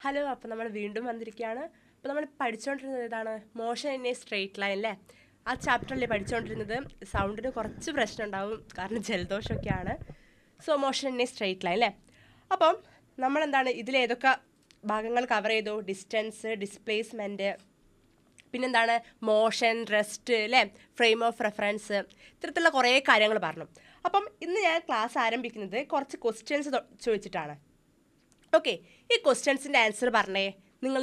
Hello, അപ്പോൾ നമ്മൾ വീണ്ടും വന്നിരിക്കുകയാണ്. അപ്പോൾ നമ്മൾ പഠിച്ചുകൊണ്ടിരുന്നത് ഏതാണ്? Motion in a straight line അല്ലേ? ആ ചാപ്റ്ററിൽ പഠിച്ചുകൊണ്ടിരുന്നത്. സൗണ്ടിന് കുറച്ച് പ്രശ്നം ഉണ്ടാവും, കാരണം ജലദോഷമൊക്കെയാണ്. So motion in a straight line അല്ലേ? അപ്പം നമ്മളെന്താണ് ഇതിലേതൊക്കെ ഭാഗങ്ങൾ കവർ ചെയ്തു? ഡിസ്റ്റൻസ്, ഡിസ്പ്ലേസ്മെൻറ്റ്, പിന്നെന്താണ് മോഷൻ, റെസ്റ്റ് അല്ലേ, ഫ്രെയിം ഓഫ് റെഫറൻസ്, ഇത്തരത്തിലുള്ള കുറേ കാര്യങ്ങൾ പറഞ്ഞു. അപ്പം ഇന്ന് ഞാൻ ക്ലാസ് ആരംഭിക്കുന്നത് കുറച്ച് ക്വസ്റ്റ്യൻസ് ചോദിച്ചിട്ടാണ്. ഓക്കെ, ഈ ക്വസ്റ്റ്യൻസിൻ്റെ ആൻസർ പറഞ്ഞേ.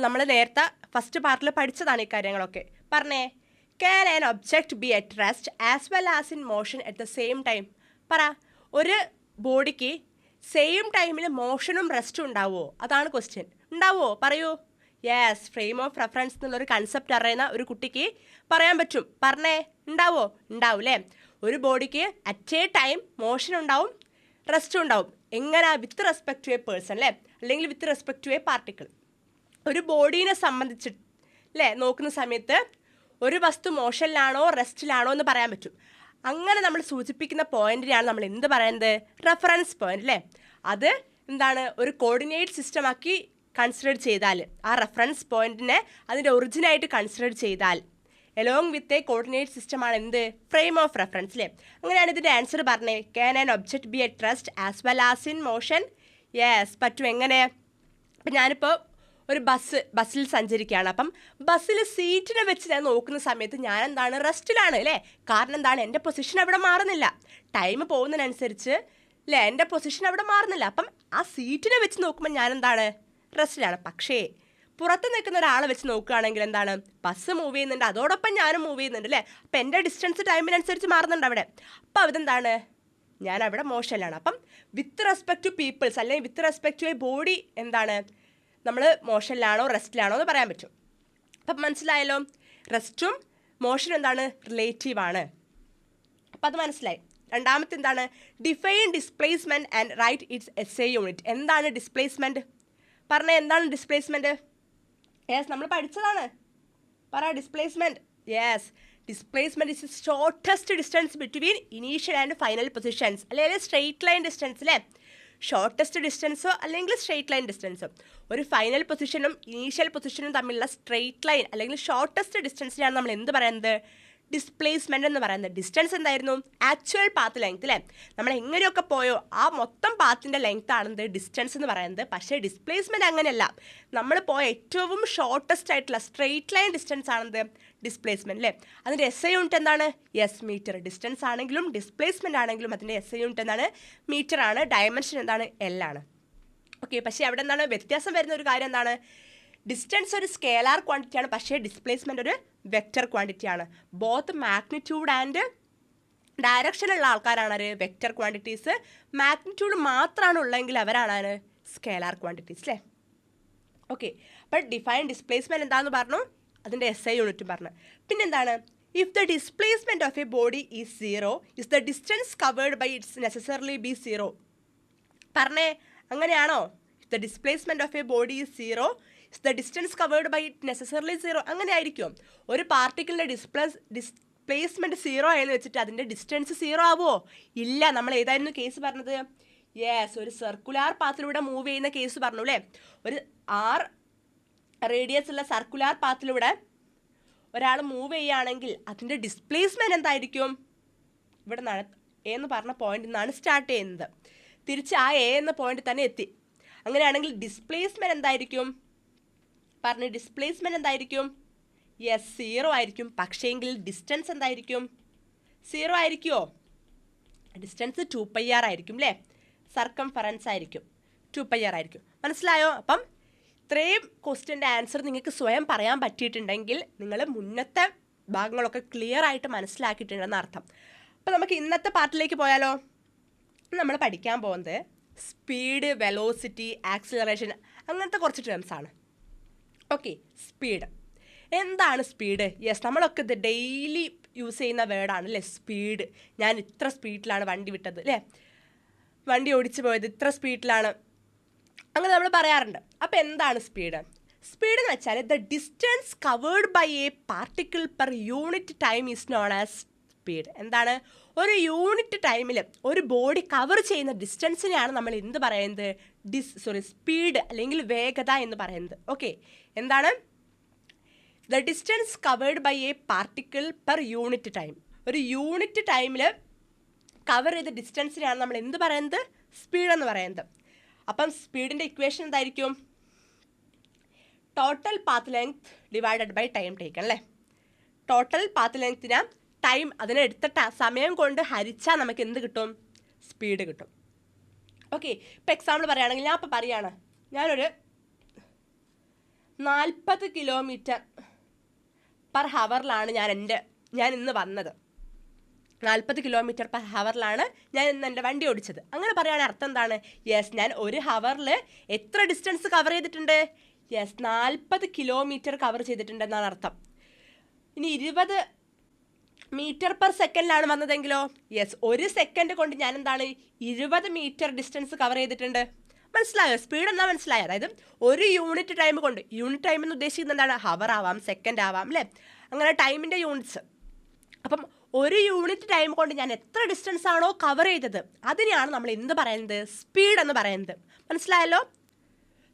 നമ്മൾ നേരത്തെ ഫസ്റ്റ് പാർട്ടിൽ പഠിച്ചതാണ് ഈ കാര്യങ്ങളൊക്കെ. പറഞ്ഞേ. Can an object B at rest as well as in motion at the same time? പറ, ഒരു ബോഡിക്ക് സെയിം ടൈമിൽ മോഷനും റെസ്റ്റും ഉണ്ടാവുമോ? അതാണ് ക്വസ്റ്റ്യൻ. ഉണ്ടാവുമോ? പറയൂ. യെസ്, ഫ്രെയിം ഓഫ് റെഫറൻസ് എന്നുള്ളൊരു കൺസെപ്റ്റ് അറിയുന്ന ഒരു കുട്ടിക്ക് പറയാൻ പറ്റും. പറഞ്ഞേ, ഉണ്ടാവോ? ഉണ്ടാവും അല്ലേ? ഒരു ബോഡിക്ക് അറ്റ് എ ടൈം മോഷൻ ഉണ്ടാവും, റെസ്റ്റും ഉണ്ടാവും. എങ്ങനെ? With respect to a person അല്ലേ, അല്ലെങ്കിൽ with respect to a particle. ഒരു ബോഡീനെ സംബന്ധിച്ച് അല്ലേ നോക്കുന്ന സമയത്ത് ഒരു വസ്തു മോഷനിലാണോ റെസ്റ്റിലാണോ എന്ന് പറയാൻ പറ്റും. അങ്ങനെ നമ്മൾ സൂചിപ്പിക്കുന്ന പോയിന്റിനെയാണ് നമ്മൾ എന്ത് പറയുന്നത്? റെഫറൻസ് പോയിന്റ് അല്ലേ? അത് എന്താണ്? ഒരു കോർഡിനേറ്റ് സിസ്റ്റമാക്കി കൺസിഡർ ചെയ്താൽ, ആ റെഫറൻസ് പോയിന്റിനെ അതിൻ്റെ ഒറിജിനായിട്ട് കൺസിഡർ ചെയ്താൽ എലോങ് വിത്ത് എ കോർഡിനേറ്റ് സിസ്റ്റമാണ് എന്ത്? ഫ്രെയിം ഓഫ് റെഫറൻസ് അല്ലേ? അങ്ങനെയാണ് ഇതിൻ്റെ ആൻസർ പറഞ്ഞേ. Can an object B at rest as well as in motion? Yes, പറ്റും. എങ്ങനെ? അപ്പം ഞാനിപ്പോൾ ഒരു ബസ്സിൽ സഞ്ചരിക്കുകയാണ്. അപ്പം ബസ്സിൽ സീറ്റിനെ വെച്ച് ഞാൻ നോക്കുന്ന സമയത്ത് ഞാൻ എന്താണ്? റെസ്റ്റിലാണ് അല്ലേ? കാരണം എന്താണ്? എൻ്റെ പൊസിഷൻ അവിടെ മാറുന്നില്ല. ടൈം പോകുന്നതിനനുസരിച്ച് അല്ലേ എൻ്റെ പൊസിഷൻ അവിടെ മാറുന്നില്ല. അപ്പം ആ സീറ്റിനെ വെച്ച് നോക്കുമ്പോൾ ഞാൻ എന്താണ്? റെസ്റ്റിലാണ്. പക്ഷേ പുറത്ത് നിൽക്കുന്ന ഒരാളെ വെച്ച് നോക്കുകയാണെങ്കിൽ എന്താണ്? ബസ് മൂവ് ചെയ്യുന്നുണ്ട്, അതോടൊപ്പം ഞാനും മൂവ് ചെയ്യുന്നുണ്ട് അല്ലേ? അപ്പം എൻ്റെ ഡിസ്റ്റൻസ് ടൈമിനനുസരിച്ച് മാറുന്നുണ്ട് അവിടെ. അപ്പം അതെന്താണ്? ഞാൻ അവിടെ മോഷനിലാണ്. അപ്പം വിത്ത് റെസ്പെക്ട് ടു പീപ്പിൾസ് അല്ലെങ്കിൽ with respect to a body എന്താണ്? നമ്മൾ മോഷനിലാണോ റെസ്റ്റിലാണോ എന്ന് പറയാൻ പറ്റും. അപ്പം മനസ്സിലായല്ലോ? റെസ്റ്റും മോഷനും എന്താണ്? റിലേറ്റീവാണ്. അപ്പം അത് മനസ്സിലായി. രണ്ടാമത്തെ എന്താണ്? Define displacement and write its SI unit. എന്താണ് ഡിസ്പ്ലേസ്മെൻറ്റ്? പറഞ്ഞേ, എന്താണ് ഡിസ്പ്ലേസ്മെൻറ്റ്? യെസ്, നമ്മൾ പഠിച്ചതാണ്. പറ, displacement. Yes, displacement is shortest distance between initial and final positions, അല്ലെങ്കിൽ സ്ട്രെയിറ്റ് ലൈൻ ഡിസ്റ്റൻസ് അല്ലേ? ഷോർട്ടസ്റ്റ് ഡിസ്റ്റൻസോ അല്ലെങ്കിൽ സ്ട്രെയിറ്റ് ലൈൻ ഡിസ്റ്റൻസോ. ഒരു ഫൈനൽ പൊസിഷനും ഇനീഷ്യൽ പൊസിഷനും തമ്മിലുള്ള സ്ട്രെയിറ്റ് ലൈൻ അല്ലെങ്കിൽ ഷോർട്ടസ്റ്റ് ഡിസ്റ്റൻസിനാണ് നമ്മൾ എന്ത് പറയുന്നത്? ഡിസ്പ്ലേസ്മെൻറ്റ് എന്ന് പറയുന്നത്. ഡിസ്റ്റൻസ് എന്തായിരുന്നു? ആക്ച്വൽ പാത്ത് ലെങ്ത് അല്ലേ? നമ്മൾ എങ്ങനെയൊക്കെ പോയോ ആ മൊത്തം പാത്തിൻ്റെ ലെങ്ത് ആണെന്ത്? ഡിസ്റ്റൻസ് എന്ന് പറയുന്നത്. പക്ഷേ ഡിസ്പ്ലേസ്മെൻറ്റ് അങ്ങനെയല്ല. നമ്മൾ പോയ ഏറ്റവും ഷോർട്ടസ്റ്റ് ആയിട്ടുള്ള സ്ട്രെയിറ്റ് ലൈൻ ഡിസ്റ്റൻസ് ആണെന്ത്? ഡിസ്പ്ലേസ്മെൻറ്റ് അല്ലേ? അതിൻ്റെ എസ് ഐ യൂണിറ്റ് എന്താണ്? Yes, metre. ഡിസ്റ്റൻസ് ആണെങ്കിലും ഡിസ്പ്ലേസ്മെൻറ്റ് ആണെങ്കിലും അതിൻ്റെ എസ് ഐ യൂണിറ്റ് എന്താണ്? മീറ്റർ ആണ്. ഡയമെൻഷൻ എന്താണ്? എൽ ആണ്. ഓക്കെ, പക്ഷേ അവിടെ എന്താണ് വ്യത്യാസം വരുന്ന ഒരു കാര്യം എന്താണ്? ഡിസ്റ്റൻസ് ഒരു സ്കേലാർ ക്വാണ്ടിറ്റിയാണ്, പക്ഷേ ഡിസ്പ്ലേസ്മെൻറ്റ് ഒരു വെക്റ്റർ ക്വാണ്ടിറ്റിയാണ്. ബോത്ത് മാഗ്നിറ്റ്യൂഡ് ആൻഡ് ഡയറക്ഷനുള്ള ആൾക്കാരാണ് വെക്റ്റർ ക്വാണ്ടിറ്റീസ്. മാഗ്നിറ്റ്യൂഡ് മാത്രമാണ് ഉള്ളതെങ്കിൽ അവരാണ് സ്കേലാർ ക്വാണ്ടിറ്റീസ് അല്ലേ? ഓക്കെ, അപ്പോൾ ഡിഫൈൻ ഡിസ്പ്ലേസ്മെൻറ്റ് എന്താണെന്ന് പറഞ്ഞു, അതിൻ്റെ എസ് ഐ യൂണിറ്റും പറഞ്ഞു. പിന്നെന്താണ്? If the displacement of a body is zero is the distance covered by its necessarily be zero? പറഞ്ഞേ, അങ്ങനെയാണോ? If the displacement of a body is zero is the distance covered by it necessarily zero? അങ്ങനെ ആയിരിക്കും. ഒരു പാർട്ടിക്കിളിൻ്റെ displacement zero ആയെന്ന് വെച്ചിട്ട് അതിൻ്റെ distance zero ആവുമോ? ഇല്ല. നമ്മൾ ഏതായിരുന്നു കേസ് പറഞ്ഞത്? യെസ്, ഒരു സർക്കുലാർ പാത്തിലൂടെ മൂവ് ചെയ്യുന്ന കേസ് പറഞ്ഞു അല്ലേ? ഒരു R റേഡിയസ് ഉള്ള സർക്കുലാർ പാത്തിലൂടെ ഒരാൾ മൂവ് ചെയ്യുകയാണെങ്കിൽ അതിൻ്റെ ഡിസ്പ്ലേസ്മെൻറ്റ് എന്തായിരിക്കും? ഇവിടെ നിന്നാണ് എ എന്ന് പറഞ്ഞ പോയിന്റിൽ നിന്നാണ് സ്റ്റാർട്ട് ചെയ്യുന്നത്, തിരിച്ച് ആ എ എന്ന പോയിന്റ് തന്നെ എത്തി. അങ്ങനെയാണെങ്കിൽ ഡിസ്പ്ലേസ്മെൻറ്റ് എന്തായിരിക്കും? പറഞ്ഞ്, ഡിസ്പ്ലേസ്മെൻറ്റ് എന്തായിരിക്കും? യെസ്, സീറോ ആയിരിക്കും. പക്ഷേങ്കിൽ ഡിസ്റ്റൻസ് എന്തായിരിക്കും? സീറോ ആയിരിക്കുമോ? ഡിസ്റ്റൻസ് 2πr ആയിരിക്കും അല്ലേ? സർക്കംഫറൻസ് ആയിരിക്കും 2πr ആയിരിക്കും. മനസ്സിലായോ? അപ്പം ഇത്രയും ക്വസ്റ്റ്യൻ്റെ ആൻസർ നിങ്ങൾക്ക് സ്വയം പറയാൻ പറ്റിയിട്ടുണ്ടെങ്കിൽ നിങ്ങൾ മുന്നത്തെ ഭാഗങ്ങളൊക്കെ ക്ലിയർ ആയിട്ട് മനസ്സിലാക്കിയിട്ടുണ്ടെന്ന് അർത്ഥം. അപ്പോൾ നമുക്ക് ഇന്നത്തെ പാർട്ടിലേക്ക് പോയാലോ? നമ്മൾ പഠിക്കാൻ പോകുന്നത് സ്പീഡ്, വെലോസിറ്റി, ആക്സിലറേഷൻ, അങ്ങനത്തെ കുറച്ച് ടേംസ് ആണ്. Okay, speed. എന്താണ് സ്പീഡ്? യെസ്, നമ്മളൊക്കെ ഇത് ഡെയിലി യൂസ് ചെയ്യുന്ന വേർഡാണ് അല്ലേ? സ്പീഡ്. ഞാൻ ഇത്ര സ്പീഡിലാണ് വണ്ടി വിട്ടത് അല്ലേ? വണ്ടി ഓടിച്ചു പോയത് ഇത്ര സ്പീഡിലാണ്, അങ്ങനെ നമ്മൾ പറയാറുണ്ട്. അപ്പോൾ എന്താണ് സ്പീഡ്? സ്പീഡ് എന്ന് വെച്ചാൽ the distance covered by a particle per unit time is known as speed. എന്താണ്? ഒരു യൂണിറ്റ് ടൈമിൽ ഒരു ബോഡി കവർ ചെയ്യുന്ന ഡിസ്റ്റൻസിനെയാണ് നമ്മൾ എന്ത് പറയുന്നത്? സ്പീഡ് അല്ലെങ്കിൽ വേഗത എന്ന് പറയുന്നത്. ഓക്കെ, എന്താണ്? The distance covered by a particle per unit time. ഒരു യൂണിറ്റ് ടൈമിൽ കവർ ചെയ്ത ഡിസ്റ്റൻസിനാണ് നമ്മൾ എന്ത് പറയുന്നത്? സ്പീഡ് എന്ന് പറയുന്നത്. അപ്പം സ്പീഡിൻ്റെ ഇക്വേഷൻ എന്തായിരിക്കും? Total path length divided by time taken അല്ലേ? ടോട്ടൽ പാത്ത് ലെങ്ത്തിനെ ടൈം അതിനെടുത്ത സമയം കൊണ്ട് ഹരിച്ചാൽ നമുക്ക് എന്ത് കിട്ടും? സ്പീഡ് കിട്ടും. ഓക്കെ, ഇപ്പം എക്സാമ്പിൾ പറയുകയാണെങ്കിൽ ഞാൻ ഇപ്പോൾ പറയുകയാണ്, ഞാനൊരു 40 കിലോമീറ്റർ പെർ ഹവറിലാണ് ഞാൻ ഇന്ന് വന്നത്. 40 കിലോമീറ്റർ പെർ ഹവറിലാണ് ഞാൻ ഇന്ന് എൻ്റെ വണ്ടി ഓടിച്ചത്. അങ്ങനെ പറയുകയാണെങ്കിൽ അർത്ഥം എന്താണ്? യെസ്, ഞാൻ ഒരു ഹവറിൽ എത്ര ഡിസ്റ്റൻസ് കവർ ചെയ്തിട്ടുണ്ട്? യെസ്, 40 കിലോമീറ്റർ കവർ ചെയ്തിട്ടുണ്ട് എന്നാണ് അർത്ഥം. ഇനി 20 മീറ്റർ പെർ സെക്കൻഡിലാണ് വന്നതെങ്കിലോ? യെസ്, ഒരു സെക്കൻഡ് കൊണ്ട് ഞാൻ എന്താണ് 20 മീറ്റർ ഡിസ്റ്റൻസ് കവർ ചെയ്തിട്ടുണ്ട്. മനസ്സിലായോ? സ്പീഡ് എന്നാ മനസ്സിലായോ? അതായത് ഒരു യൂണിറ്റ് ടൈം കൊണ്ട്, യൂണിറ്റ് ടൈം എന്ന് ഉദ്ദേശിക്കുന്നത് എന്താണ്? ഹവർ ആവാം, സെക്കൻഡ് ആവാം അല്ലേ? അങ്ങനെ ടൈമിൻ്റെ യൂണിറ്റ്സ്. അപ്പം ഒരു യൂണിറ്റ് ടൈം കൊണ്ട് ഞാൻ എത്ര ഡിസ്റ്റൻസ് ആണോ കവർ ചെയ്തത് അതിനെയാണ് നമ്മൾ എന്ത് പറയുന്നത്? സ്പീഡ് എന്ന് പറയുന്നത്. മനസ്സിലായല്ലോ?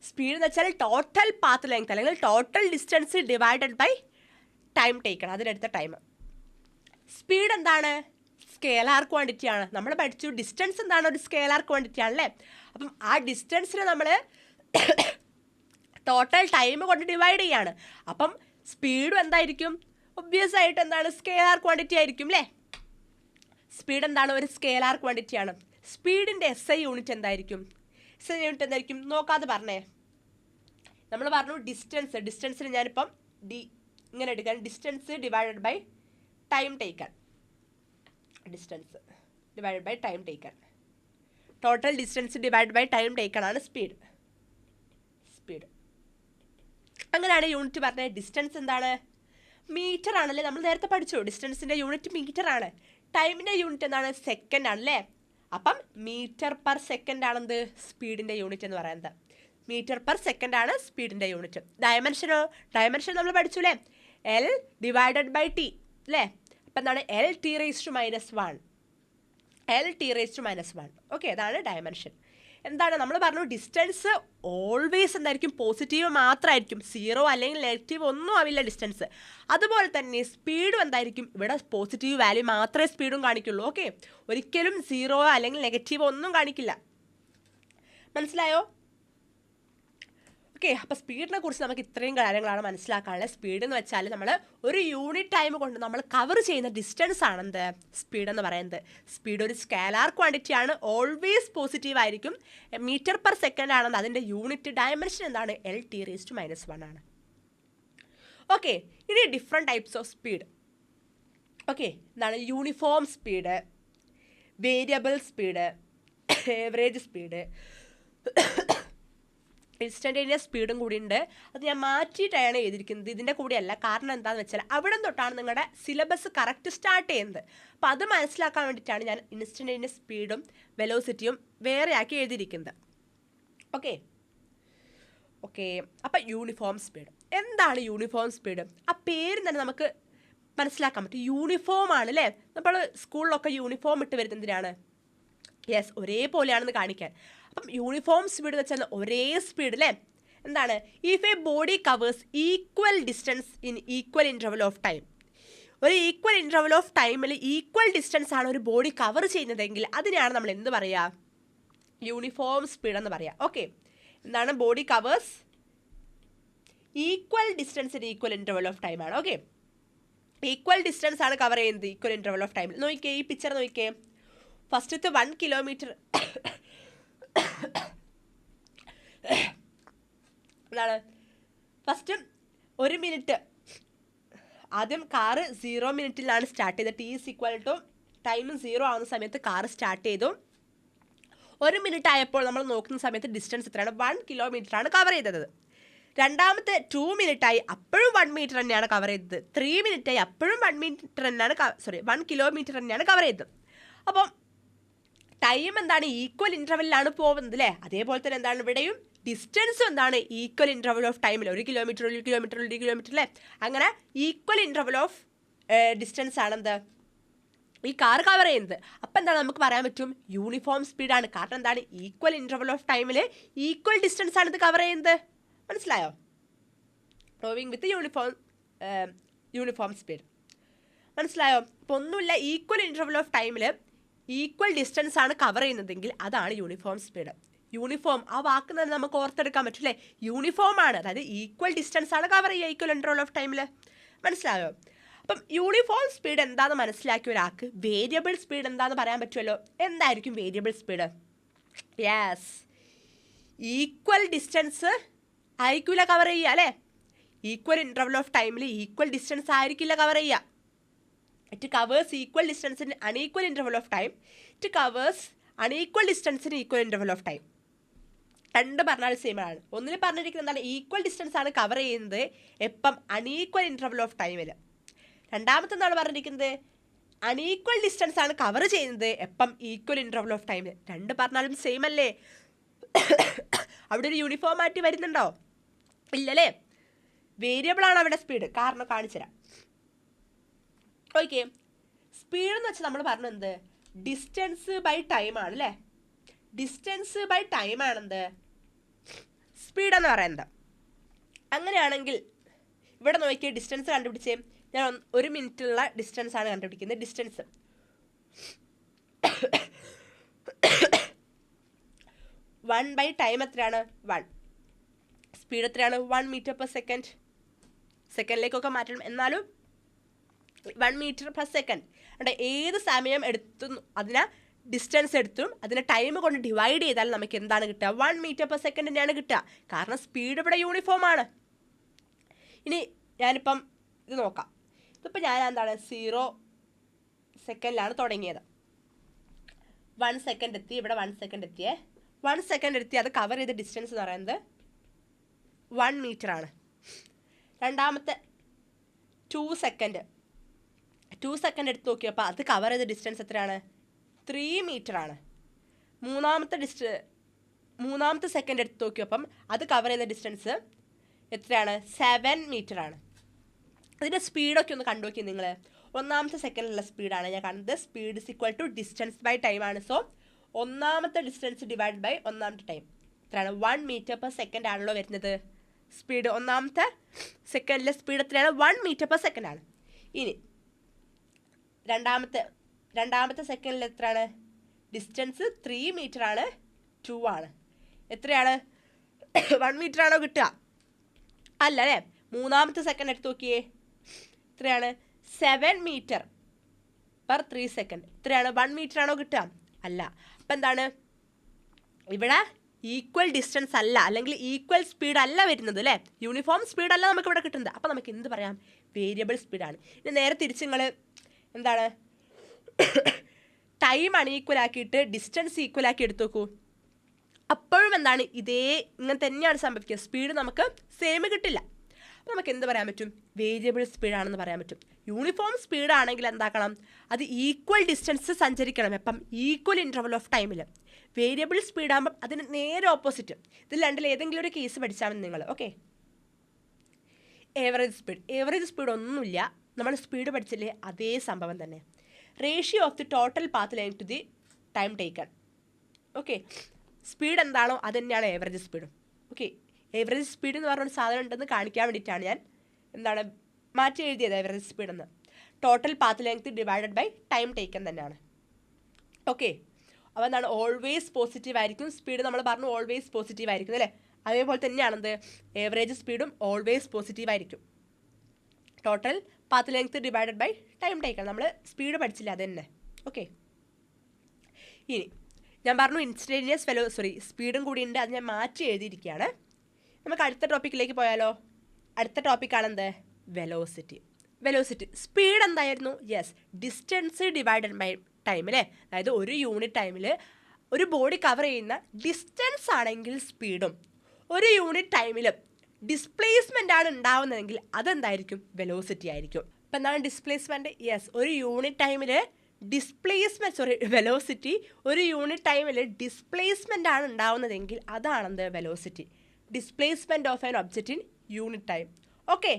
സ്പീഡ് എന്ന് വെച്ചാൽ ടോട്ടൽ പാത്ത് ലെങ്ത് അല്ലെങ്കിൽ total distance divided by time taken, അതിനെടുത്ത ടൈം. സ്പീഡ് എന്താണ്? സ്കേലാർ ക്വാണ്ടിറ്റി ആണ്. നമ്മൾ പഠിച്ചു ഡിസ്റ്റൻസ് എന്താണ്? ഒരു സ്കേലാർ ക്വാണ്ടിറ്റി ആണല്ലേ? അപ്പം ആ ഡിസ്റ്റൻസിനെ നമ്മൾ ടോട്ടൽ ടൈം കൊണ്ട് ഡിവൈഡ് ചെയ്യാണ്. അപ്പം സ്പീഡും എന്തായിരിക്കും? ഒബ്വിയസ് ആയിട്ട് എന്താണ്? സ്കേലാർ ക്വാണ്ടിറ്റി ആയിരിക്കും അല്ലേ? സ്പീഡ് എന്താണ്? ഒരു സ്കേലാർ ക്വാണ്ടിറ്റി ആണ്. സ്പീഡിൻ്റെ SI യൂണിറ്റ് എന്തായിരിക്കും? SI യൂണിറ്റ് എന്തായിരിക്കും? നോക്കാതെ പറഞ്ഞേ. നമ്മൾ പറഞ്ഞു ഡിസ്റ്റൻസിന് ഞാനിപ്പം ഇങ്ങനെ എടുക്കാൻ, distance divided by time taken. Distance divided by time taken. Total distance divide by time taken ആണ് സ്പീഡ്. അങ്ങനെയാണ് യൂണിറ്റ് പറഞ്ഞത്. ഡിസ്റ്റൻസ് എന്താണ്? മീറ്റർ ആണല്ലേ? നമ്മൾ നേരത്തെ പഠിച്ചു ഡിസ്റ്റൻസിൻ്റെ യൂണിറ്റ് മീറ്റർ ആണ്. ടൈമിൻ്റെ യൂണിറ്റ് എന്താണ്? സെക്കൻഡ് ആണല്ലേ? അപ്പം മീറ്റർ പെർ സെക്കൻഡ് ആണെന്ത്? സ്പീഡിൻ്റെ യൂണിറ്റ് എന്ന് പറയുന്നത്. മീറ്റർ പെർ സെക്കൻഡ് ആണ് സ്പീഡിൻ്റെ യൂണിറ്റ്. ഡയമെൻഷൻ നമ്മൾ പഠിച്ചു അല്ലേ? L ഡിവൈഡഡ് ബൈ T അല്ലേ? അപ്പം എന്താണ്? LT⁻⁻1. LT⁻⁻1. ഓക്കെ, അതാണ് ഡയമെൻഷൻ. എന്താണ് നമ്മൾ പറഞ്ഞു? ഡിസ്റ്റൻസ് ഓൾവേസ് എന്തായിരിക്കും? പോസിറ്റീവ് മാത്രമായിരിക്കും. 0 അല്ലെങ്കിൽ നെഗറ്റീവ് ഒന്നും ആവില്ല ഡിസ്റ്റൻസ്. അതുപോലെ തന്നെ സ്പീഡും എന്തായിരിക്കും? ഇവിടെ പോസിറ്റീവ് വാല്യൂ മാത്രമേ സ്പീഡും കാണിക്കുള്ളൂ. ഓക്കെ, ഒരിക്കലും 0 അല്ലെങ്കിൽ നെഗറ്റീവ് ഒന്നും കാണിക്കില്ല. മനസ്സിലായോ? ഓക്കെ, അപ്പോൾ സ്പീഡിനെ കുറിച്ച് നമുക്ക് ഇത്രയും കാര്യങ്ങളാണ് മനസ്സിലാക്കാനുള്ളത്. സ്പീഡ് എന്ന് വെച്ചാൽ നമ്മൾ ഒരു യൂണിറ്റ് ടൈം കൊണ്ട് നമ്മൾ കവർ ചെയ്യുന്ന ഡിസ്റ്റൻസ് ആണെന്ത്? സ്പീഡ് എന്ന് പറയുന്നത്. സ്പീഡ് ഒരു സ്കേലാർ ക്വാണ്ടിറ്റി ആണ്, ഓൾവേസ് പോസിറ്റീവ് ആയിരിക്കും. മീറ്റർ പെർ സെക്കൻഡ് ആണെന്ന് അതിൻ്റെ യൂണിറ്റ്. ഡയമെൻഷൻ എന്താണ്? LT⁻⁻1 ആണ്. ഓക്കെ, ഇനി different types of speed. Okay, എന്താണ്? Uniform speed, variable speed, average speed, instantaneous സ്പീഡും കൂടി ഉണ്ട്. അത് ഞാൻ മാറ്റിയിട്ടാണ് എഴുതിയിരിക്കുന്നത്, ഇതിൻ്റെ കൂടെയല്ല. കാരണം എന്താണെന്ന് വെച്ചാൽ അവിടെ തൊട്ടാണ് നിങ്ങളുടെ സിലബസ് കറക്റ്റ് സ്റ്റാർട്ട് ചെയ്യുന്നത്. അപ്പോൾ അത് മനസ്സിലാക്കാൻ വേണ്ടിയിട്ടാണ് ഞാൻ ഇൻസ്റ്റൻറ്റേനിയസ് സ്പീഡും വെലോസിറ്റിയും വേറെ ആക്കി എഴുതിയിരിക്കുന്നത്. ഓക്കെ, അപ്പോൾ യൂണിഫോം സ്പീഡ്. എന്താണ് യൂണിഫോം സ്പീഡ്? ആ പേര് തന്നെ നമുക്ക് മനസ്സിലാക്കാൻ പറ്റും. യൂണിഫോം ആണ് അല്ലേ? നമ്മൾ സ്കൂളിലൊക്കെ യൂണിഫോം ഇട്ട് വരുന്നത് എന്തിനാണ്? യെസ്, ഒരേപോലെയാണെന്ന് കാണിക്കാൻ. അപ്പം യൂണിഫോം സ്പീഡ് എന്ന് വെച്ചാൽ ഒരേ സ്പീഡ് അല്ലേ? എന്താണ്? If A body covers equal distance in equal interval of time. ഒരു ഈക്വൽ ഇൻ്റർവൽ ഓഫ് ടൈമിൽ ഈക്വൽ ഡിസ്റ്റൻസ് ആണ് ഒരു ബോഡി കവർ ചെയ്യുന്നതെങ്കിൽ അതിനെയാണ് നമ്മൾ എന്ത് പറയുക? യൂണിഫോം സ്പീഡ് എന്ന് പറയുക. ഓക്കെ, എന്താണ്? Body covers equal distance in equal interval of time ആണ്. ഓക്കെ, ഈക്വൽ ഡിസ്റ്റൻസ് ആണ് കവർ ചെയ്യുന്നത് ഈക്വൽ ഇൻ്റർവൽ ഓഫ് ടൈമിൽ. നോക്കിയേ, ഈ പിക്ചർ നോക്കിയേ. ഫസ്റ്റത്തെ 1 കിലോമീറ്റർ എന്താണ്? First 1 minute. ആദ്യം കാറ് 0 മിനിറ്റിലാണ് സ്റ്റാർട്ട് ചെയ്തത്. T= ടൈം 0 ആവുന്ന സമയത്ത് കാറ് സ്റ്റാർട്ട് ചെയ്തു. 1 മിനിറ്റ് ആയപ്പോൾ നമ്മൾ നോക്കുന്ന സമയത്ത് ഡിസ്റ്റൻസ് എത്രയാണ്? 1 കിലോമീറ്റർ ആണ് കവർ ചെയ്തത്. രണ്ടാമത്തെ 2 മിനിറ്റായി, അപ്പോഴും 1 മീറ്റർ തന്നെയാണ് കവർ ചെയ്തത്. 3 മിനിറ്റായി, അപ്പോഴും 1 കിലോമീറ്റർ തന്നെയാണ് കവർ ചെയ്തത്. അപ്പം ടൈം എന്താണ്? ഈക്വൽ ഇൻ്റർവെല്ലിലാണ് പോകുന്നത് അല്ലേ? അതേപോലെ തന്നെ എന്താണ് ഇവിടെയും? ഡിസ്റ്റൻസും എന്താണ്? ഈക്വൽ ഇൻ്റർവൽ ഓഫ് ടൈമിൽ 1 കിലോമീറ്റർ അല്ലേ? അങ്ങനെ ഈക്വൽ ഇൻ്റർവൽ ഓഫ് ഡിസ്റ്റൻസ് ആണെന്ത്? ഈ കാർ കവർ ചെയ്യുന്നത്. അപ്പം എന്താണ് നമുക്ക് പറയാൻ പറ്റും, യൂണിഫോം സ്പീഡാണ്. കാരണം എന്താണ്, ഈക്വൽ ഇൻ്റർവൽ ഓഫ് ടൈമിൽ ഈക്വൽ ഡിസ്റ്റൻസ് ആണ് ഇത് കവർ ചെയ്യുന്നത്. മനസ്സിലായോ? Moving with uniform speed. മനസ്സിലായോ? അപ്പോൾ ഒന്നുമില്ല, ഈക്വൽ ഇൻ്റർവൽ ഓഫ് ടൈമിൽ ഈക്വൽ ഡിസ്റ്റൻസ് ആണ് കവർ ചെയ്യുന്നതെങ്കിൽ അതാണ് യൂണിഫോം സ്പീഡ്. യൂണിഫോം ആ വാക്ക് തന്നെ നമുക്ക് ഓർത്തെടുക്കാൻ പറ്റില്ലേ, യൂണിഫോം ആണ്, അതായത് ഈക്വൽ ഡിസ്റ്റൻസ് ആണ് കവർ ചെയ്യുക ഈക്വൽ ഇൻ്റർവൽ ഓഫ് ടൈമിൽ. മനസ്സിലായോ? അപ്പം യൂണിഫോം സ്പീഡ് എന്താണെന്ന് മനസ്സിലാക്കിയ ഒരാൾക്ക് വേരിയബിൾ സ്പീഡ് എന്താണെന്ന് പറയാൻ പറ്റുമല്ലോ. എന്തായിരിക്കും variable speed? Yes, equal distance ആയിരിക്കില്ല കവർ ചെയ്യുക അല്ലേ. ഈക്വൽ ഇൻ്റർവൽ ഓഫ് ടൈമിൽ ഈക്വൽ ഡിസ്റ്റൻസ് ആയിരിക്കില്ല കവർ ചെയ്യുക. It covers equal distance in unequal interval of time. It covers unequal distance in equal interval of time. രണ്ട് പറഞ്ഞാൽ സെയിം ആണ്. ഒന്നിൽ പറഞ്ഞിരിക്കുന്നത് എന്താണ്, ഈക്വൽ ഡിസ്റ്റൻസ് ആണ് കവർ ചെയ്യുന്നത് എപ്പം, അൺഈക്വൽ ഇൻ്റർവൽ ഓഫ് ടൈമിൽ. രണ്ടാമത്തെ എന്താണ് പറഞ്ഞിരിക്കുന്നത്, അൺഈക്വൽ ഡിസ്റ്റൻസ് ആണ് കവർ ചെയ്യുന്നത് എപ്പം, ഈക്വൽ ഇൻ്റർവൽ ഓഫ് ടൈമിൽ. രണ്ട് പറഞ്ഞാലും സെയിം അല്ലേ? അവിടെ ഒരു യൂണിഫോം ആയിട്ട് വരുന്നുണ്ടോ? ഇല്ലല്ലേ. വേരിയബിൾ ആണ് അവിടെ സ്പീഡ്. കാരണം കാണിച്ചു തരാം. ഓക്കെ, സ്പീഡ് എന്ന് വെച്ചാൽ നമ്മൾ പറഞ്ഞത് ഡിസ്റ്റൻസ് ബൈ ടൈം ആണ് അല്ലേ. ഡിസ്റ്റൻസ് ബൈ ടൈം ആണെന്ത് സ്പീഡ് എന്ന് പറയുന്നത്. അങ്ങനെയാണെങ്കിൽ ഇവിടെ നോക്കിയ ഡിസ്റ്റൻസ് കണ്ടുപിടിച്ചേ. ഞാൻ 1 മിനിറ്റുള്ള ഡിസ്റ്റൻസ് ആണ് കണ്ടുപിടിക്കുന്നത്. ഡിസ്റ്റൻസ് 1 ബൈ ടൈം എത്രയാണ്? 1. സ്പീഡ് എത്രയാണ്? 1 മീറ്റർ പെർ സെക്കൻഡ്. സെക്കൻഡിലേക്കൊക്കെ മാറ്റണം, എന്നാലും 1 മീറ്റർ പെർ സെക്കൻഡ്. അവിടെ ഏത് സമയം എടുത്തും അതിനെ ഡിസ്റ്റൻസ് എടുത്തും അതിനെ ടൈം കൊണ്ട് ഡിവൈഡ് ചെയ്താൽ നമുക്ക് എന്താണ് കിട്ടുക? 1 മീറ്റർ പെർ സെക്കൻഡ് തന്നെയാണ് കിട്ടുക. കാരണം സ്പീഡ് ഇവിടെ യൂണിഫോം ആണ്. ഇനി ഞാനിപ്പം ഇത് നോക്കാം. ഇതിപ്പോൾ ഞാൻ എന്താണ് 0 സെക്കൻഡിലാണ് തുടങ്ങിയത്. 1 സെക്കൻഡ് എത്തി, ഇവിടെ 1 സെക്കൻഡ് എത്തിയേ. 1 സെക്കൻഡ് എത്തി, അത് കവർ ചെയ്ത ഡിസ്റ്റൻസ് എന്ന് പറയുന്നത് 1 മീറ്റർ ആണ്. രണ്ടാമത്തെ 2 സെക്കൻഡ് എടുത്ത് നോക്കിയപ്പോൾ അത് കവർ ചെയ്ത ഡിസ്റ്റൻസ് എത്രയാണ്? 3 മീറ്റർ ആണ്. മൂന്നാമത്തെ സെക്കൻഡ് എടുത്ത് നോക്കിയപ്പം അത് കവർ ചെയ്ത ഡിസ്റ്റൻസ് എത്രയാണ്? 7 മീറ്റർ ആണ്. അതിൻ്റെ സ്പീഡൊക്കെ ഒന്ന് കണ്ടു നോക്കി നിങ്ങൾ. ഒന്നാമത്തെ സെക്കൻഡിലുള്ള സ്പീഡാണ് ഞാൻ കാണുന്നത്. Speed is equal to distance by time ആണ്. സോ ഒന്നാമത്തെ ഡിസ്റ്റൻസ് ഡിവൈഡ് ബൈ ഒന്നാമത്തെ ടൈം എത്രയാണ്? 1 മീറ്റർ പെർ സെക്കൻഡ് ആണല്ലോ വരുന്നത് സ്പീഡ്. ഒന്നാമത്തെ സെക്കൻഡിലെ സ്പീഡ് എത്രയാണ്? 1 മീറ്റർ പെർ സെക്കൻഡ് ആണ്. ഇനി രണ്ടാമത്തെ സെക്കൻഡിൽ എത്രയാണ്? ഡിസ്റ്റൻസ് 3 മീറ്റർ ആണ്, 2 ആണ്. എത്രയാണ്? 1 മീറ്റർ ആണോ കിട്ടുക? അല്ല അല്ലേ. മൂന്നാമത്തെ സെക്കൻഡ് എടുത്ത് നോക്കിയേ, എത്രയാണ്? 7 മീറ്റർ പെർ 3 സെക്കൻഡ്. എത്രയാണ്? 1 മീറ്റർ ആണോ കിട്ടുക? അല്ല. അപ്പം എന്താണ് ഇവിടെ? ഈക്വൽ ഡിസ്റ്റൻസ് അല്ല, അല്ലെങ്കിൽ ഈക്വൽ സ്പീഡ് അല്ല വരുന്നത് അല്ലേ. യൂണിഫോം സ്പീഡല്ല നമുക്ക് ഇവിടെ കിട്ടുന്നത്. അപ്പം നമുക്ക് എന്ത് പറയാം? വേരിയബിൾ സ്പീഡാണ്. ഇനി നേരെ തിരിച്ച് നിങ്ങൾ എന്താണ് ടൈം അൺഈക്വൽ ആക്കിയിട്ട് ഡിസ്റ്റൻസ് ഈക്വൽ ആക്കി എടുത്തു നോക്കൂ. അപ്പോഴും എന്താണ് ഇങ്ങനെ തന്നെയാണ് സംഭവിക്കുക. സ്പീഡ് നമുക്ക് സെയിം കിട്ടില്ല. അപ്പോൾ നമുക്ക് എന്ത് പറയാൻ പറ്റും? വേരിയബിൾ സ്പീഡാണെന്ന് പറയാൻ പറ്റും. യൂണിഫോം സ്പീഡാണെങ്കിൽ എന്താക്കണം? അത് ഈക്വൽ ഡിസ്റ്റൻസ് സഞ്ചരിക്കണം. എപ്പം? ഈക്വൽ ഇൻ്റർവൽ ഓഫ് ടൈമിൽ. വേരിയബിൾ സ്പീഡാകുമ്പം അതിന് നേരെ ഓപ്പോസിറ്റ്. ഇതിൽ രണ്ടിൽ ഏതെങ്കിലും ഒരു കേസ് പഠിച്ചാൽ മതി നിങ്ങൾ. ഓക്കെ, ഏവറേജ് സ്പീഡ് ഒന്നുമില്ല. നമ്മൾ സ്പീഡ് പഠിച്ചില്ലേ, അതേ സംഭവം തന്നെ. Ratio of the total path length to the time taken. Okay, speed എന്താണോ അത് തന്നെയാണ് ഏവറേജ് സ്പീഡും. ഓക്കെ, ഏവറേജ് സ്പീഡ് എന്ന് പറഞ്ഞൊരു സാധനം ഉണ്ടെന്ന് കാണിക്കാൻ വേണ്ടിയിട്ടാണ് ഞാൻ മാറ്റി എഴുതിയത് ഏവറേജ് സ്പീഡ് എന്ന്. Total path length divided by time taken തന്നെയാണ്. ഓക്കെ, അപ്പോൾ എന്താണ്? ഓൾവേസ് പോസിറ്റീവ് ആയിരിക്കും സ്പീഡ്. നമ്മൾ പറഞ്ഞു ഓൾവേസ് പോസിറ്റീവ് ആയിരിക്കും അല്ലേ. അതേപോലെ തന്നെയാണെന്ത്? ഏവറേജ് സ്പീഡും ഓൾവേസ് പോസിറ്റീവ് ആയിരിക്കും. Total path length divided by time taken. നമ്മൾ സ്പീഡ് പഠിച്ചില്ല, അത് തന്നെ. ഓക്കെ, ഇനി ഞാൻ പറഞ്ഞു ഇൻസ്റ്റന്റേനിയസ് സ്പീഡും കൂടി ഉണ്ട്. അത് ഞാൻ മാറ്റി എഴുതിയിരിക്കുകയാണ്. നമുക്ക് അടുത്ത ടോപ്പിക്കിലേക്ക് പോയാലോ? അടുത്ത ടോപ്പിക്കാണെന്ത്? വെലോസിറ്റി. സ്പീഡ് എന്തായിരുന്നു? Yes, distance divided by time അല്ലേ. അതായത് ഒരു യൂണിറ്റ് ടൈമിൽ ഒരു ബോഡി കവർ ചെയ്യുന്ന ഡിസ്റ്റൻസ് ആണെങ്കിൽ സ്പീഡും, ഒരു യൂണിറ്റ് ടൈമിൽ ഡിസ്പ്ലേസ്മെൻ്റ് ആണ് ഉണ്ടാവുന്നതെങ്കിൽ അതെന്തായിരിക്കും? വെലോസിറ്റി ആയിരിക്കും. അപ്പം എന്താണ് ഡിസ്പ്ലേസ്മെൻറ്റ്? യെസ്, ഒരു യൂണിറ്റ് ടൈമിൽ വെലോസിറ്റി ഒരു യൂണിറ്റ് ടൈമിൽ ഡിസ്പ്ലേസ്മെൻ്റ് ആണ് ഉണ്ടാവുന്നതെങ്കിൽ അതാണെന്ത്? Velocity. Displacement of an object in unit time. Okay,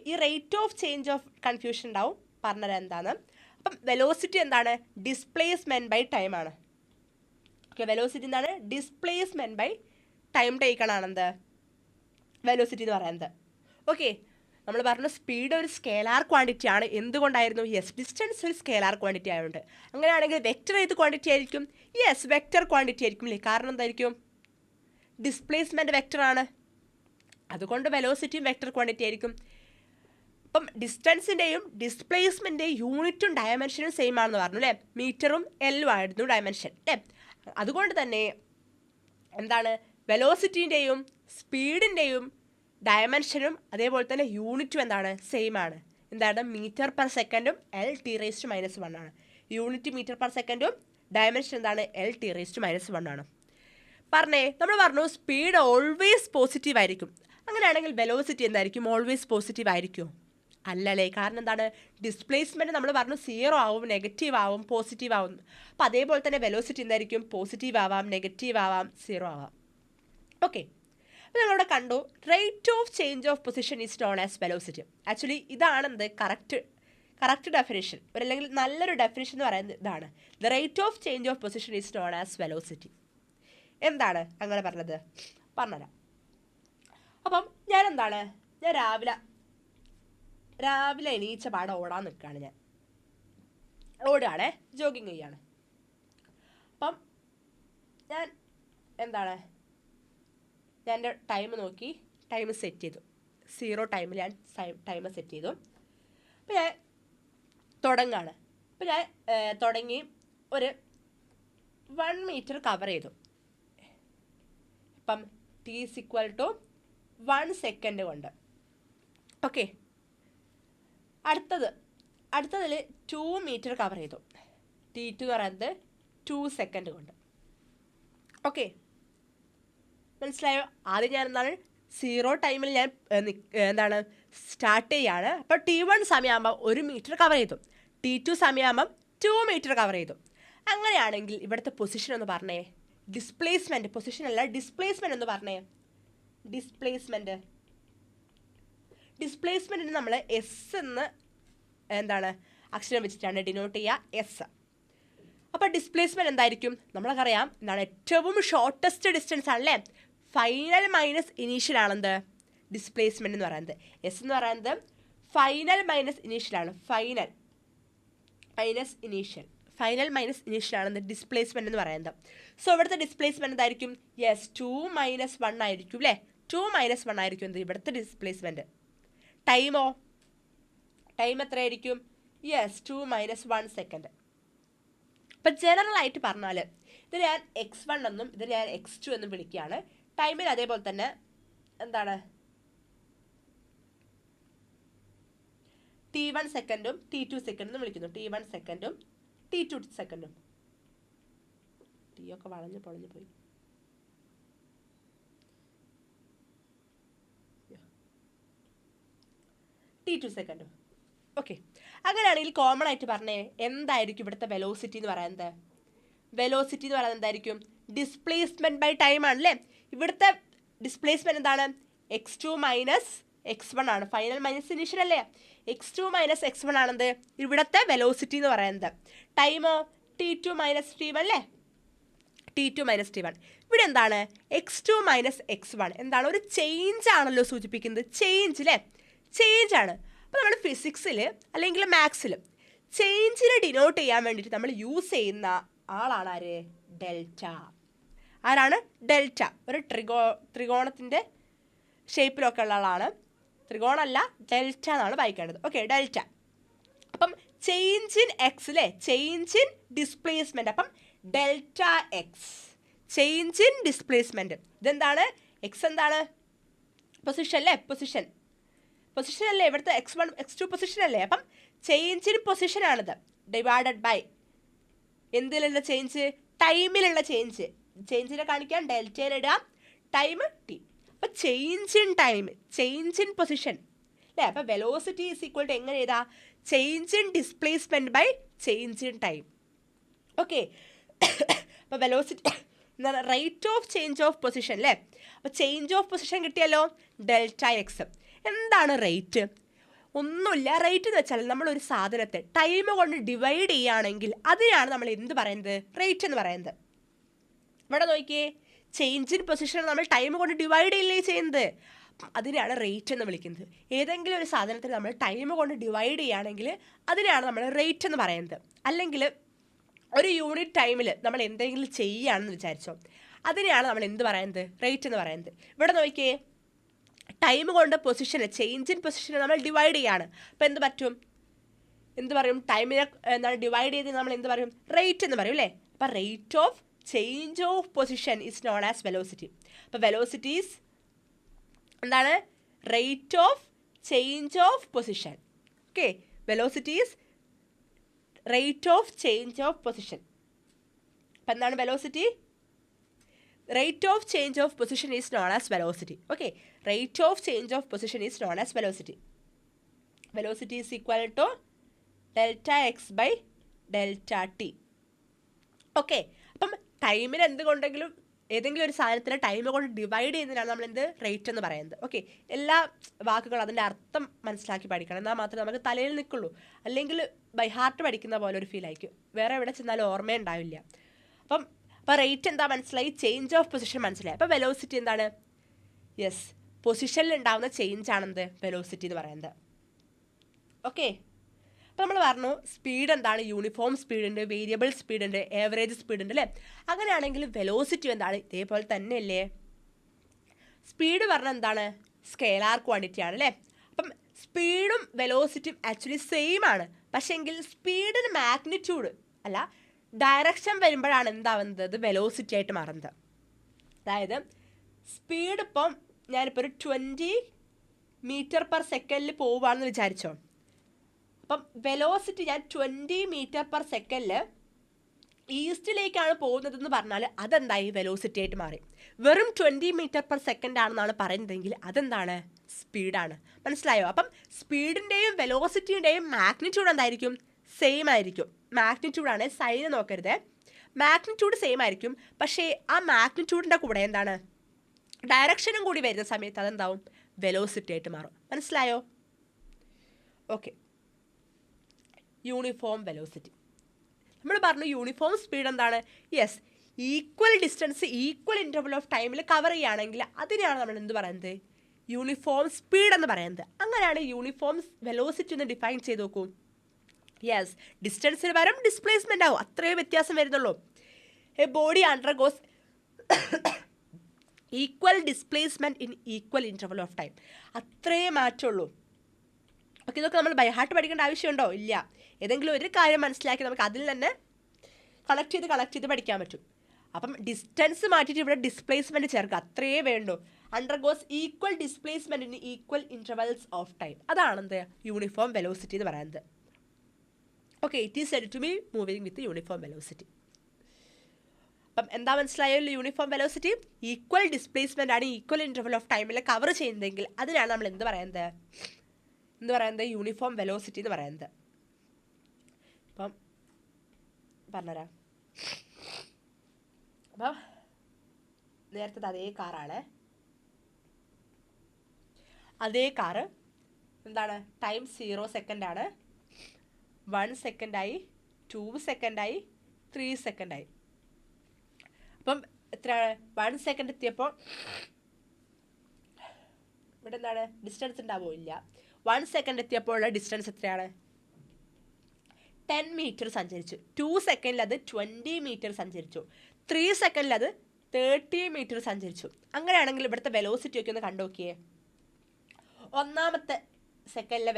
ഈ rate of change of confusion ഉണ്ടാവും. പറഞ്ഞുതരാം എന്താണ്. അപ്പം വെലോസിറ്റി എന്താണ്? ഡിസ്പ്ലേസ്മെൻറ്റ് ബൈ ടൈം ആണ്. ഓക്കെ, വെലോസിറ്റി എന്താണ്? ഡിസ്പ്ലേസ്മെൻറ്റ് ബൈ ടൈം ടേക്കണാണ് എന്ത് വെലോസിറ്റി എന്ന് പറയുന്നത്. ഓക്കെ, നമ്മൾ പറഞ്ഞു സ്പീഡ് ഒരു സ്കേലാർ ക്വാണ്ടിറ്റി ആണ്. എന്തുകൊണ്ടായിരുന്നു? യെസ്, ഡിസ്റ്റൻസ് ഒരു സ്കേലാർ ക്വാണ്ടിറ്റി ആയതുകൊണ്ട്. അങ്ങനെയാണെങ്കിൽ വെക്റ്റർ ഏത് ക്വാണ്ടിറ്റി ആയിരിക്കും? യെസ്, വെക്റ്റർ ക്വാണ്ടിറ്റി ആയിരിക്കും അല്ലേ? കാരണം എന്തായിരിക്കും? ഡിസ്പ്ലേസ്മെൻറ്റ് വെക്റ്റർ ആണ്, അതുകൊണ്ട് വെലോസിറ്റിയും വെക്റ്റർ ക്വാണ്ടിറ്റി ആയിരിക്കും. അപ്പം ഡിസ്റ്റൻസിൻ്റെയും ഡിസ്പ്ലേസ്മെൻറ്റിൻ്റെയും യൂണിറ്റും ഡയമെൻഷനും സെയിം ആണെന്ന് പറഞ്ഞു അല്ലേ? മീറ്ററും എല്ലും ആയിരുന്നു ഡയമെൻഷൻ അല്ലേ? അതുകൊണ്ട് തന്നെ എന്താണ്? വെലോസിറ്റീൻ്റെയും സ്പീഡിൻ്റെയും ഡയമെൻഷനും അതേപോലെ തന്നെ യൂണിറ്റും എന്താണ്? സെയിം ആണ്. എന്താണ്? മീറ്റർ പെർ സെക്കൻഡും L(T⁻⁻1) ആണ്. യൂണിറ്റ് മീറ്റർ പെർ സെക്കൻഡും ഡയമെൻഷൻ എന്താണ്? L(T⁻⁻1) ആണ്. പറഞ്ഞേ, നമ്മൾ പറഞ്ഞു സ്പീഡ് ഓൾവേസ് പോസിറ്റീവ് ആയിരിക്കും. അങ്ങനെയാണെങ്കിൽ വെലോസിറ്റി എന്തായിരിക്കും? ഓൾവേസ് പോസിറ്റീവ് ആയിരിക്കുമോ? അല്ലല്ലേ. കാരണം എന്താണ്? ഡിസ്പ്ലേസ്മെൻറ്റ് നമ്മൾ പറഞ്ഞു 0 ആവും, നെഗറ്റീവ് ആവും, പോസിറ്റീവ് ആവും. അപ്പോൾ അതേപോലെ തന്നെ വെലോസിറ്റി എന്തായിരിക്കും? പോസിറ്റീവ് ആവാം, നെഗറ്റീവ് ആവാം, 0 ആവാം. ഓക്കെ, അപ്പോൾ ഞങ്ങളിവിടെ കണ്ടു rate of change of position is known as velocity. Actually ഇതാണെന്ത് കറക്റ്റ് ഡെഫിനേഷൻ, അല്ലെങ്കിൽ നല്ലൊരു ഡെഫിനേഷൻ എന്ന് പറയുന്നത് ഇതാണ്. The rate of change of position is known as velocity. എന്താണ് അങ്ങനെ പറഞ്ഞത്? പറഞ്ഞുതരാം. അപ്പം ഞാൻ രാവിലെ എണീച്ച പാടെ ഓടാൻ നിൽക്കുകയാണ്. ഞാൻ ഓടുകയാണേ, ജോഗിങ് ചെയ്യാണ്. അപ്പം ഞാൻ എൻ്റെ ടൈം നോക്കി, ടൈം സെറ്റ് ചെയ്തു. 0 ടൈമിൽ ഞാൻ ടൈം സെറ്റ് ചെയ്തു. അപ്പോൾ ഞാൻ തുടങ്ങുകയാണ്. അപ്പോൾ ഞാൻ തുടങ്ങി ഒരു 1 മീറ്റർ കവർ ചെയ്തു. അപ്പം T=1 സെക്കൻഡ് കൊണ്ട്. ഓക്കെ, അടുത്തതിൽ 2 മീറ്റർ കവർ ചെയ്തു. T2 എന്ന് പറയുന്നത് 2 സെക്കൻഡ് കൊണ്ട്. ഓക്കെ, മനസ്സിലായോ? ആദ്യം ഞാൻ 0 ടൈമിൽ ഞാൻ സ്റ്റാർട്ട് ചെയ്യാണ്. അപ്പോൾ T1 സമയമാകുമ്പോൾ 1 മീറ്റർ കവർ ചെയ്തു. T2 സമയമാകുമ്പം 2 മീറ്റർ കവർ ചെയ്തു. അങ്ങനെയാണെങ്കിൽ ഇവിടുത്തെ പൊസിഷൻ ഒന്ന് പറഞ്ഞേ. ഡിസ്പ്ലേസ്മെൻറ്റ്, പൊസിഷൻ അല്ല, ഡിസ്പ്ലേസ്മെൻറ്റ് ഒന്ന് പറഞ്ഞേ. ഡിസ്പ്ലേസ്മെൻറ്റിന് നമ്മൾ എസ് എന്ന് അക്ഷരം വെച്ചിട്ടാണ് ഡിനോട്ട് ചെയ്യുക, എസ്. അപ്പോൾ ഡിസ്പ്ലേസ്മെൻറ്റ് എന്തായിരിക്കും? നമ്മൾക്കറിയാം ഏറ്റവും ഷോർട്ടസ്റ്റ് ഡിസ്റ്റൻസ് ആണല്ലേ? ഫൈനൽ മൈനസ് ഇനീഷ്യൽ ആണെന്ത്? ഡിസ്പ്ലേസ്മെൻറ്റ് എന്ന് പറയുന്നത്. എസ് എന്ന് പറയുന്നത് ഫൈനൽ മൈനസ് ഇനീഷ്യലാണ്. ഫൈനൽ മൈനസ് ഇനീഷ്യൽ ആണെന്ന് ഡിസ്പ്ലേസ്മെൻറ്റ് എന്ന് പറയുന്നത്. സോ ഇവിടുത്തെ ഡിസ്പ്ലേസ്മെൻറ്റ് എന്തായിരിക്കും? യെസ്, 2 - 1 ആയിരിക്കും അല്ലേ? 2 - 1 ആയിരിക്കും എന്ത് ഇവിടുത്തെ ഡിസ്പ്ലേസ്മെൻറ്റ്. ടൈമോ? ടൈം എത്രയായിരിക്കും? Yes, 2 - 1 second. ഇപ്പം ജനറലായിട്ട് പറഞ്ഞാൽ ഇത് ഞാൻ x1 എന്നും ഇത് ഞാൻ x2 എന്നും വിളിക്കുകയാണ്. ടൈമിൽ അതേപോലെ തന്നെ T1 സെക്കൻഡും T2 സെക്കൻഡും എന്ന് വിളിക്കുന്നു. T1 സെക്കൻഡും T2 സെക്കൻഡും. T ഒക്കെ വളഞ്ഞു പൊളഞ്ഞു പോയി. T2 സെക്കൻഡും. ഓക്കെ, അങ്ങനെയാണെങ്കിൽ കോമൺ ആയിട്ട് പറഞ്ഞേ എന്തായിരിക്കും ഇവിടുത്തെ വെലോസിറ്റി എന്ന് പറയുന്നത്? വെലോസിറ്റി എന്ന് പറയുന്നത് എന്തായിരിക്കും? ഡിസ്പ്ലേസ്മെൻറ്റ് ബൈ ടൈം ആണല്ലേ? ഇവിടുത്തെ ഡിസ്പ്ലേസ്മെൻറ്റ് എന്താണ്? x2 - x1 ആണ്. ഫൈനൽ മൈനസ് ഇനീഷ്യൽ അല്ലേ? x2 - x1 ആണെന്ത് ഇവിടുത്തെ വെലോസിറ്റി എന്ന് പറയുന്നത്. ടൈമോ? T2 - T1 അല്ലേ? T2 - T1. ഇവിടെ എന്താണ്? x2 - x1 എന്താണ്? ഒരു ചേഞ്ച് ആണല്ലോ സൂചിപ്പിക്കുന്നത്. ചേഞ്ച് അല്ലേ? ചേഞ്ച് ആണ്. അപ്പോൾ നമ്മൾ ഫിസിക്സിൽ അല്ലെങ്കിൽ മാത്സിൽ ചേഞ്ചിനെ ഡിനോട്ട് ചെയ്യാൻ വേണ്ടിയിട്ട് നമ്മൾ യൂസ് ചെയ്യുന്ന ആളാണ് ആര്? ഡെൽറ്റ. ആരാണ്? ഡെൽറ്റ. ഒരു ത്രികോണത്തിൻ്റെ ഷേപ്പിലൊക്കെ ഉള്ള ആളാണ്. ത്രികോണമല്ല, ഡെൽറ്റ എന്നാണ് വായിക്കേണ്ടത്. Okay, delta. അപ്പം ചേഞ്ച് ഇൻ എക്സ് അല്ലേ? Change in displacement. അപ്പം delta X, change in displacement. ഇതെന്താണ്? എക്സ് എന്താണ്? പൊസിഷൻ അല്ലേ? പൊസിഷൻ അല്ലേ? ഇവിടുത്തെ x1 x2 പൊസിഷൻ അല്ലേ? അപ്പം ചേഞ്ച് ഇൻ പൊസിഷൻ ആണിത്. ഡിവൈഡഡ് ബൈ എന്തിലുള്ള ചേഞ്ച്? ടൈമിലുള്ള ചേഞ്ച്. ചേഞ്ചിനെ കാണിക്കാൻ ഡെൽറ്റയിലിടാം, ടൈം ടി. അപ്പോൾ change in time, change in position അല്ലേ? അപ്പോൾ വെലോസിറ്റി ഈസ് ഈക്വൽ ടു എങ്ങനെ എഴുതാം? Change in displacement by change in time. Okay, അപ്പോൾ വെലോസിറ്റി എന്താണ്? Rate of change of position അല്ലേ? അപ്പോൾ ചേഞ്ച് ഓഫ് പൊസിഷൻ കിട്ടിയല്ലോ, ഡെൽറ്റ എക്സ്. എന്താണ് റേറ്റ്? ഒന്നുമില്ല. റേറ്റ് എന്ന് വെച്ചാൽ നമ്മളൊരു സാധനത്തെ ടൈം കൊണ്ട് ഡിവൈഡ് ചെയ്യുകയാണെങ്കിൽ അതിനാണ് നമ്മൾ എന്ത് പറയുന്നത്? റേറ്റ് എന്ന് പറയുന്നത്. ഇവിടെ നോക്കിയേ, ചേഞ്ച് ഇൻ പൊസിഷൻ നമ്മൾ ടൈം കൊണ്ട് ഡിവൈഡ് ചെയ്യില്ലേ ചെയ്യുന്നത്, അതിനെയാണ് റേറ്റ് എന്ന് വിളിക്കുന്നത്. ഏതെങ്കിലും ഒരു സാധനത്തിന് നമ്മൾ ടൈം കൊണ്ട് ഡിവൈഡ് ചെയ്യുകയാണെങ്കിൽ അതിനെയാണ് നമ്മൾ റേറ്റ് എന്ന് പറയുന്നത്. അല്ലെങ്കിൽ ഒരു യൂണിറ്റ് ടൈമിൽ നമ്മൾ എന്തെങ്കിലും ചെയ്യുകയാണെന്ന് വിചാരിച്ചോ, അതിനെയാണ് നമ്മൾ എന്ത് പറയുന്നത്? റേറ്റ് എന്ന് പറയുന്നത്. ഇവിടെ നോക്കിയേ, ടൈം കൊണ്ട് പൊസിഷന്, ചേഞ്ച് ഇൻ പൊസിഷനെ നമ്മൾ ഡിവൈഡ് ചെയ്യാണ്. അപ്പോൾ എന്ത് പറയും? ടൈമിനെ എന്താണ് ഡിവൈഡ് ചെയ്ത് നമ്മൾ എന്ത് പറയും? റേറ്റ് എന്ന് പറയും അല്ലേ. അപ്പോൾ rate of change of position is known as velocity. അപ്പോൾ വെലോസിറ്റി ഈസ് എന്താണ്? Rate of change of position. Okay, velocity is rate of change of position. അപ്പം എന്താണ് velocity? Rate of change of position is known as velocity. Okay, rate of change of position is known as velocity. Velocity is equal to delta X by delta T. Okay, അപ്പം ടൈമിന് എന്തുകൊണ്ടെങ്കിലും ഏതെങ്കിലും ഒരു സാധനത്തിന് time കൊണ്ട് divide ചെയ്യുന്നതിനാണ് നമ്മൾ എന്ത്? Rate എന്ന് പറയുന്നത്. ഓക്കെ, എല്ലാ വാക്കുകളും അതിൻ്റെ അർത്ഥം മനസ്സിലാക്കി പഠിക്കണം, എന്നാൽ മാത്രമേ നമുക്ക് തലയിൽ നിൽക്കുള്ളൂ. അല്ലെങ്കിൽ ബൈ ഹാർട്ട് പഠിക്കുന്ന പോലെ ഒരു ഫീൽ ആയിരിക്കും, വേറെ എവിടെ ചെന്നാലും ഓർമ്മയുണ്ടാവില്ല. അപ്പോൾ റേറ്റ് എന്താ മനസ്സിലായി? ചേഞ്ച് ഓഫ് പൊസിഷൻ മനസ്സിലായി. അപ്പോൾ വെലോസിറ്റി എന്താണ്? യെസ്, പൊസിഷനിൽ ഉണ്ടാകുന്ന ചേഞ്ച് ആണെന്ത്? വെലോസിറ്റി എന്ന് പറയുന്നത്. ഓക്കെ, അപ്പോൾ നമ്മൾ പറഞ്ഞു സ്പീഡ് എന്താണ്? യൂണിഫോം സ്പീഡുണ്ട്, വേരിയബിൾ സ്പീഡുണ്ട്, ഏവറേജ് സ്പീഡുണ്ട് അല്ലേ. അങ്ങനെയാണെങ്കിൽ വെലോസിറ്റി എന്താണ്? ഇതേപോലെ തന്നെയല്ലേ. സ്പീഡ് പറഞ്ഞാൽ എന്താണ്? സ്കെയിലാർ ക്വാണ്ടിറ്റി ആണ് അല്ലേ. അപ്പം സ്പീഡും വെലോസിറ്റിയും ആക്ച്വലി സെയിം ആണ്. പക്ഷേ എങ്കിൽ സ്പീഡിന് മാഗ്നിറ്റ്യൂഡ് അല്ല, ഡയറക്ഷൻ വരുമ്പോഴാണ് എന്താവുന്നത്? അത് വെലോസിറ്റി ആയിട്ട് മാറുന്നത്. അതായത് സ്പീഡ് ഇപ്പം ഞാനിപ്പോൾ ഒരു 20 മീറ്റർ പെർ സെക്കൻഡിൽ പോവുകയാണെന്ന് വിചാരിച്ചോ. അപ്പം വെലോസിറ്റി ഞാൻ 20 മീറ്റർ പെർ സെക്കൻഡിൽ ഈസ്റ്റിലേക്കാണ് പോകുന്നതെന്ന് പറഞ്ഞാൽ അതെന്തായി? വെലോസിറ്റി ആയിട്ട് മാറി. വെറും 20 മീറ്റർ പെർ സെക്കൻഡ് ആണെന്നാണ് പറയുന്നതെങ്കിൽ അതെന്താണ്? സ്പീഡാണ്. മനസ്സിലായോ? അപ്പം സ്പീഡിൻ്റെയും വെലോസിറ്റിയുടെയും മാഗ്നിറ്റ്യൂഡ് എന്തായിരിക്കും? സെയിം ആയിരിക്കും. മാഗ്നിറ്റ്യൂഡാണ്, സൈന് നോക്കരുത്. മാഗ്നിറ്റ്യൂഡ് സെയിം ആയിരിക്കും. പക്ഷേ ആ മാഗ്നിറ്റ്യൂഡിൻ്റെ കൂടെ എന്താണ്? ഡയറക്ഷനും കൂടി വരുന്ന സമയത്ത് അതെന്താവും? വെലോസിറ്റി ആയിട്ട് മാറും. മനസ്സിലായോ? ഓക്കെ, യൂണിഫോം വെലോസിറ്റി നമ്മൾ പറഞ്ഞു. യൂണിഫോം സ്പീഡ് എന്താണ്? Yes, equal distance equal interval of ടൈമിൽ കവർ ചെയ്യുകയാണെങ്കിൽ അതിനെയാണ് നമ്മൾ എന്ത് പറയുന്നത്? യൂണിഫോം സ്പീഡ് എന്ന് പറയുന്നത്. അങ്ങനെയാണ് യൂണിഫോം വെലോസിറ്റി ഒന്ന് ഡിഫൈൻ ചെയ്ത് നോക്കൂ. യെസ്, ഡിസ്റ്റൻസിന് പകരം ഡിസ്പ്ലേസ്മെൻ്റ് ആവും, അത്രയും വ്യത്യാസം വരുന്നുള്ളൂ. A body undergoes equal displacement in equal interval of time, അത്രയേ മാറ്റുള്ളൂ. ഓക്കെ, ഇതൊക്കെ നമ്മൾ ബൈ ഹാർട്ട് പഠിക്കേണ്ട ആവശ്യമുണ്ടോ? ഇല്ല. ഏതെങ്കിലും ഒരു കാര്യം മനസ്സിലാക്കി നമുക്ക് അതിൽ തന്നെ കണക്ട് ചെയ്ത് പഠിക്കാൻ പറ്റും. അപ്പം ഡിസ്റ്റൻസ് മാറ്റിയിട്ട് ഇവിടെ ഡിസ്പ്ലേസ്മെൻറ്റ് ചേർക്കുക, അത്രയേ വേണ്ടൂ. Undergoes equal displacement in equal intervals of time, അതാണെന്ത്? യൂണിഫോം വെലോസിറ്റി എന്ന് പറയുന്നത്. Okay, it is said to be moving with uniform velocity. അപ്പം എന്താ മനസ്സിലായല്ലോ? യൂണിഫോം വെലോസിറ്റി ഈക്വൽ ഡിസ്പ്ലേസ്മെൻ്റ് ആണ് ഈക്വൽ ഇൻ്റർവൽ ഓഫ് ടൈമിൽ കവർ ചെയ്യുന്നതെങ്കിൽ അതിനാണ് നമ്മൾ എന്ത് പറയുന്നത്? യൂണിഫോം വെലോസിറ്റി എന്ന് പറയുന്നത്. അപ്പം പറഞ്ഞുതരാം. അപ്പം നേരത്തെ അതേ കാറാണ്. അതേ കാറ് എന്താണ്? ടൈം 0 സെക്കൻഡാണ്. 1 സെക്കൻഡായി, 2 സെക്കൻഡായി, 3 സെക്കൻഡായി. അപ്പം എത്രയാണ്? 1 സെക്കൻഡ് എത്തിയപ്പോൾ ഇവിടെ എന്താണ്? ഡിസ്റ്റൻസ് ഉണ്ടാവുമോ? ഇല്ല. 1 സെക്കൻഡ് എത്തിയപ്പോഴുള്ള ഡിസ്റ്റൻസ് എത്രയാണ്? 10 മീറ്റർ സഞ്ചരിച്ചു. 2 സെക്കൻഡിൽ അത് 20 മീറ്റർ സഞ്ചരിച്ചു. 3 സെക്കൻഡിൽ അത് 30 മീറ്റർ സഞ്ചരിച്ചു. അങ്ങനെയാണെങ്കിൽ ഇവിടുത്തെ വെലോസിറ്റി ഒക്കെ ഒന്ന് കണ്ടുനോക്കിയേ. ഒന്നാമത്തെ സെക്കൻഡിലെ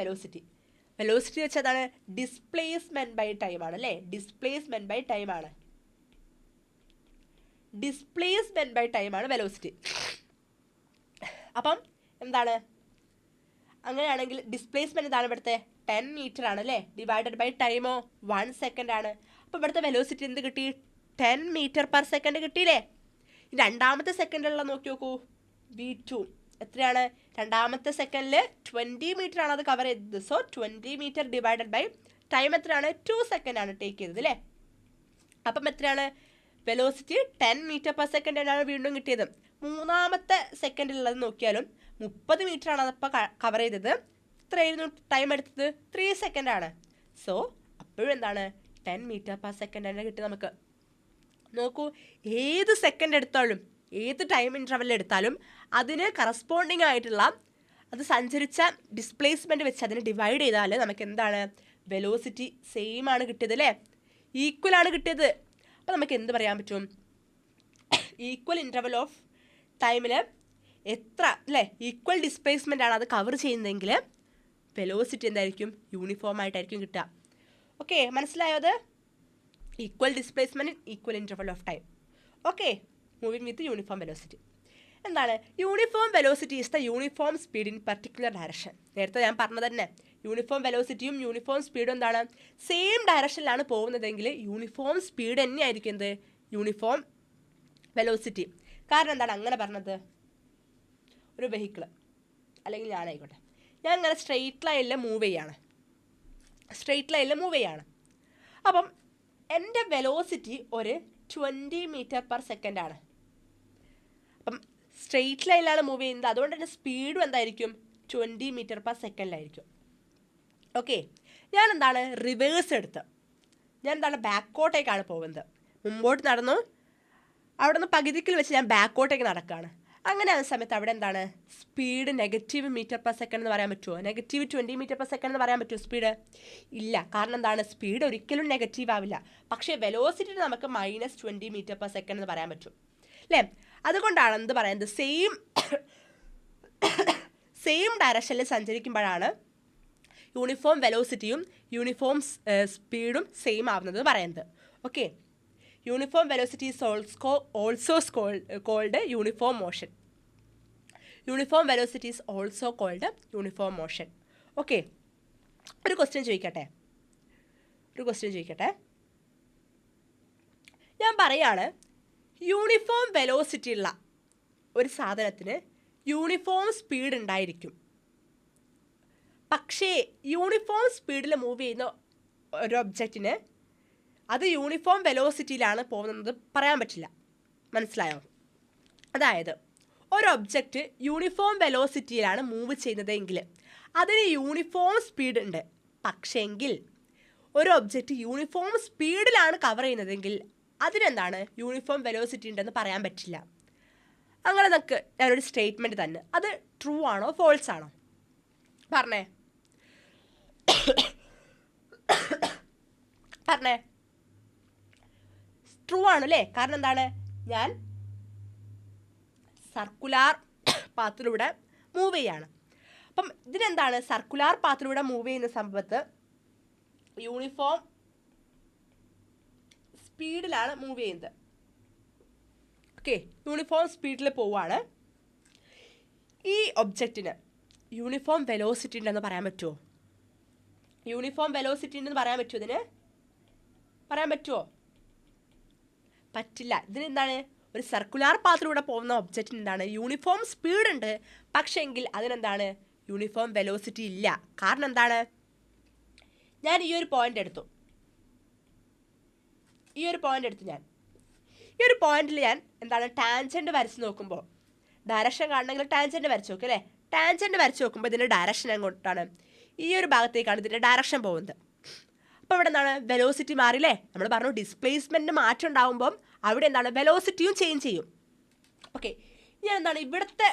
വെലോസിറ്റി വെച്ചതാണ് ഡിസ്പ്ലേസ്മെൻറ്റ് ബൈ ടൈം ആണ് അല്ലേ. ഡിസ്പ്ലേസ്മെൻറ്റ് ബൈ ടൈം ആണ് വെലോസിറ്റി. അപ്പം എന്താണ്? അങ്ങനെയാണെങ്കിൽ ഡിസ്പ്ലേസ്മെൻറ്റ് എന്താണ് ഇവിടുത്തെ? 10 മീറ്റർ ആണ് അല്ലേ. ഡിവൈഡഡ് ബൈ ടൈമോ 1 സെക്കൻഡ് ആണ്. അപ്പോൾ ഇവിടുത്തെ വെലോസിറ്റി എന്ത് കിട്ടി? 10 മീറ്റർ പെർ സെക്കൻഡ് കിട്ടിയില്ലേ. രണ്ടാമത്തെ സെക്കൻഡിലുള്ള നോക്കി നോക്കൂ, v2 എത്രയാണ്? രണ്ടാമത്തെ സെക്കൻഡിൽ 20 മീറ്റർ ആണ് അത് കവർ ചെയ്തത്. So 20 metre divided by time എത്രയാണ്? 2 സെക്കൻഡ് ആണ് ടേക്ക് ചെയ്തത് അല്ലേ. അപ്പം എത്രയാണ്? വെലോസിറ്റി 10 മീറ്റർ പെർ സെക്കൻഡ് ആണ് വീണ്ടും കിട്ടിയത്. മൂന്നാമത്തെ സെക്കൻഡിലുള്ളത് നോക്കിയാലും 30 മീറ്റർ ആണ് അതപ്പോൾ കവർ ചെയ്തത്. എത്രയായിരുന്നു ടൈം എടുത്തത്? 3 സെക്കൻഡാണ്. സോ അപ്പോഴും എന്താണ് 10 മീറ്റർ പെർ സെക്കൻഡ് തന്നെ കിട്ടും നമുക്ക്. നോക്കൂ, ഏത് സെക്കൻഡ് എടുത്താലും ഏത് ടൈം ഇൻ്റർവെൽ എടുത്താലും അതിന് കറസ്പോണ്ടിങ് ആയിട്ടുള്ള അത് സഞ്ചരിച്ച ഡിസ്പ്ലേസ്മെൻറ്റ് വെച്ച് അതിനെ ഡിവൈഡ് ചെയ്താൽ നമുക്ക് എന്താണ് വെലോസിറ്റി സെയിം ആണ് കിട്ടിയത് അല്ലേ, ഈക്വൽ ആണ് കിട്ടിയത്. അപ്പോൾ നമുക്ക് എന്ത് പറയാൻ പറ്റും? ഈക്വൽ ഇൻ്റർവെൽ ഓഫ് ടൈമിൽ എത്ര അല്ലേ ഈക്വൽ ഡിസ്പ്ലേസ്മെൻ്റ് ആണ് അത് കവർ ചെയ്യുന്നതെങ്കിൽ വെലോസിറ്റി എന്തായിരിക്കും? യൂണിഫോം ആയിട്ടായിരിക്കും കിട്ടുക. ഓക്കെ, മനസ്സിലായോ? അത് equal displacement equal interval of time. Okay, moving with uniform velocity. എന്താണ് uniform velocity? Is the uniform speed in particular direction. നേരത്തെ ഞാൻ പറഞ്ഞത് തന്നെ, യൂണിഫോം വെലോസിറ്റിയും യൂണിഫോം സ്പീഡും എന്താണ് സെയിം ഡയറക്ഷനിലാണ് പോകുന്നതെങ്കിൽ യൂണിഫോം സ്പീഡ് തന്നെയായിരിക്കും എന്ത് യൂണിഫോം വെലോസിറ്റി. കാരണം എന്താണ് അങ്ങനെ പറഞ്ഞത്? ഒരു വെഹിക്കിൾ അല്ലെങ്കിൽ ഞാനായിക്കോട്ടെ, ഞാൻ ഇങ്ങനെ സ്ട്രെയിറ്റ് ലൈനിൽ മൂവ് ചെയ്യാണ്. അപ്പം എൻ്റെ വെലോസിറ്റി ഒരു 20 മീറ്റർ പെർ സെക്കൻഡ് ആണ്. അപ്പം സ്ട്രെയിറ്റ് ലൈനിലാണ് മൂവ് ചെയ്യുന്നത്, അതുകൊണ്ട് തന്നെ സ്പീഡും എന്തായിരിക്കും? 20 മീറ്റർ പെർ സെക്കൻഡിലായിരിക്കും. ഓക്കെ, ഞാൻ എന്താണ് റിവേഴ്സ് എടുത്ത് ഞാൻ എന്താണ് ബാക്കോട്ടേക്കാണ് പോകുന്നത്. മുമ്പോട്ട് നടന്നു, അവിടെ നിന്ന് പകുതിക്കിൽ വെച്ച് ഞാൻ ബാക്കോട്ടേക്ക് നടക്കുകയാണ്. അങ്ങനെ ആ സമയത്ത് അവിടെ എന്താണ് speed negative metre per second എന്ന് പറയാൻ പറ്റുമോ? നെഗറ്റീവ് 20 മീറ്റർ പെർ സെക്കൻഡ് എന്ന് പറയാൻ പറ്റുമോ സ്പീഡ്? ഇല്ല. കാരണം എന്താണ് സ്പീഡ് ഒരിക്കലും നെഗറ്റീവ് ആവില്ല. പക്ഷേ വെലോസിറ്റി നമുക്ക് -20 മീറ്റർ പെർ സെക്കൻഡ് എന്ന് പറയാൻ പറ്റും അല്ലേ? അതുകൊണ്ടാണ് എന്ത് പറയുന്നത് സെയിം ഡയറക്ഷനിൽ സഞ്ചരിക്കുമ്പോഴാണ് യൂണിഫോം വെലോസിറ്റിയും യൂണിഫോം സ്പീഡും സെയിം ആവുന്നത് പറയുന്നത്. Okay, uniform velocity is also called uniform motion. Uniform velocity is also called uniform motion. Okay, ഒരു ക്വസ്റ്റ്യൻ ചോദിക്കട്ടെ. ഞാൻ പറയാണ്, യൂണിഫോം വെലോസിറ്റി ഉള്ള ഒരു സാധനത്തിന് യൂണിഫോം സ്പീഡ് ഉണ്ടായിരിക്കും. പക്ഷേ യൂണിഫോം സ്പീഡിൽ മൂവ് ചെയ്യുന്ന ഒരു ഒബ്ജക്റ്റിന് അത് യൂണിഫോം വെലോസിറ്റിയിലാണ് പോകുന്നത് പറയാൻ പറ്റില്ല. മനസ്സിലായോ? അതായത് ഒരു ഒബ്ജക്റ്റ് യൂണിഫോം വെലോസിറ്റിയിലാണ് മൂവ് ചെയ്യുന്നതെങ്കിൽ അതിന് യൂണിഫോം സ്പീഡ് ഉണ്ട്. പക്ഷേങ്കിൽ ഒരു ഒബ്ജക്റ്റ് യൂണിഫോം സ്പീഡിലാണ് കവർ ചെയ്യുന്നതെങ്കിൽ അതിനെന്താണ് യൂണിഫോം വെലോസിറ്റി ഉണ്ടെന്ന് പറയാൻ പറ്റില്ല. അങ്ങനെ നമുക്ക് ഞാനൊരു സ്റ്റേറ്റ്മെൻറ്റ് തന്നെ, അത് ട്രൂ ആണോ ഫോൾസ് ആണോ പറഞ്ഞേ? ട്രൂ ആണല്ലേ? കാരണം എന്താണ്, ഞാൻ സർക്കുലാർ പാത്തിലൂടെ മൂവ് ചെയ്യാണ്. അപ്പം ഇതിനെന്താണ് സർക്കുലാർ പാത്തിലൂടെ മൂവ് ചെയ്യുന്ന സംഭവത്ത് യൂണിഫോം സ്പീഡിലാണ് മൂവ് ചെയ്യുന്നത്. ഓക്കെ, യൂണിഫോം സ്പീഡിൽ പോവാണ്. ഈ ഒബ്ജക്റ്റിന് യൂണിഫോം വെലോസിറ്റി ഉണ്ടെന്ന് പറയാൻ പറ്റുമോ? യൂണിഫോം വെലോസിറ്റി ഉണ്ടെന്ന് പറയാൻ പറ്റുമോ? ഇതിന് പറയാൻ പറ്റുമോ? പറ്റില്ല. ഇതിനെന്താണ് ഒരു സർക്കുലാർ പാത്തിലൂടെ പോകുന്ന ഒബ്ജക്റ്റിന് എന്താണ് യൂണിഫോം സ്പീഡ് ഉണ്ട്, പക്ഷെങ്കിൽ അതിനെന്താണ് യൂണിഫോം വെലോസിറ്റി ഇല്ല. കാരണം എന്താണ്, ഞാൻ ഈ ഒരു പോയിന്റ് എടുത്തു ഞാൻ ഈ ഒരു പോയിന്റിൽ ഞാൻ എന്താണ് ടാൻജന്റ് വരച്ച് നോക്കുമ്പോൾ ഡയറക്ഷൻ കാണണമെങ്കിൽ ടാൻജന്റ് വരച്ച് നോക്കും അല്ലേ? ടാൻജന്റ് വരച്ച് നോക്കുമ്പോൾ ഇതിൻ്റെ ഡയറക്ഷൻ എങ്ങോട്ടാണ്? ഈ ഒരു ഭാഗത്തേക്കാണ് ഇതിൻ്റെ ഡയറക്ഷൻ പോകുന്നത്. അപ്പോൾ ഇവിടെ എന്താണ് വെലോസിറ്റി മാറില്ലേ? നമ്മൾ പറഞ്ഞു ഡിസ്പ്ലേസ്മെൻറ്റിന് മാറ്റം ഉണ്ടാകുമ്പം അവിടെ എന്താണ് വെലോസിറ്റിയും ചേഞ്ച് ചെയ്യും. ഓക്കെ, ഞാൻ എന്താണ് ഇവിടുത്തെ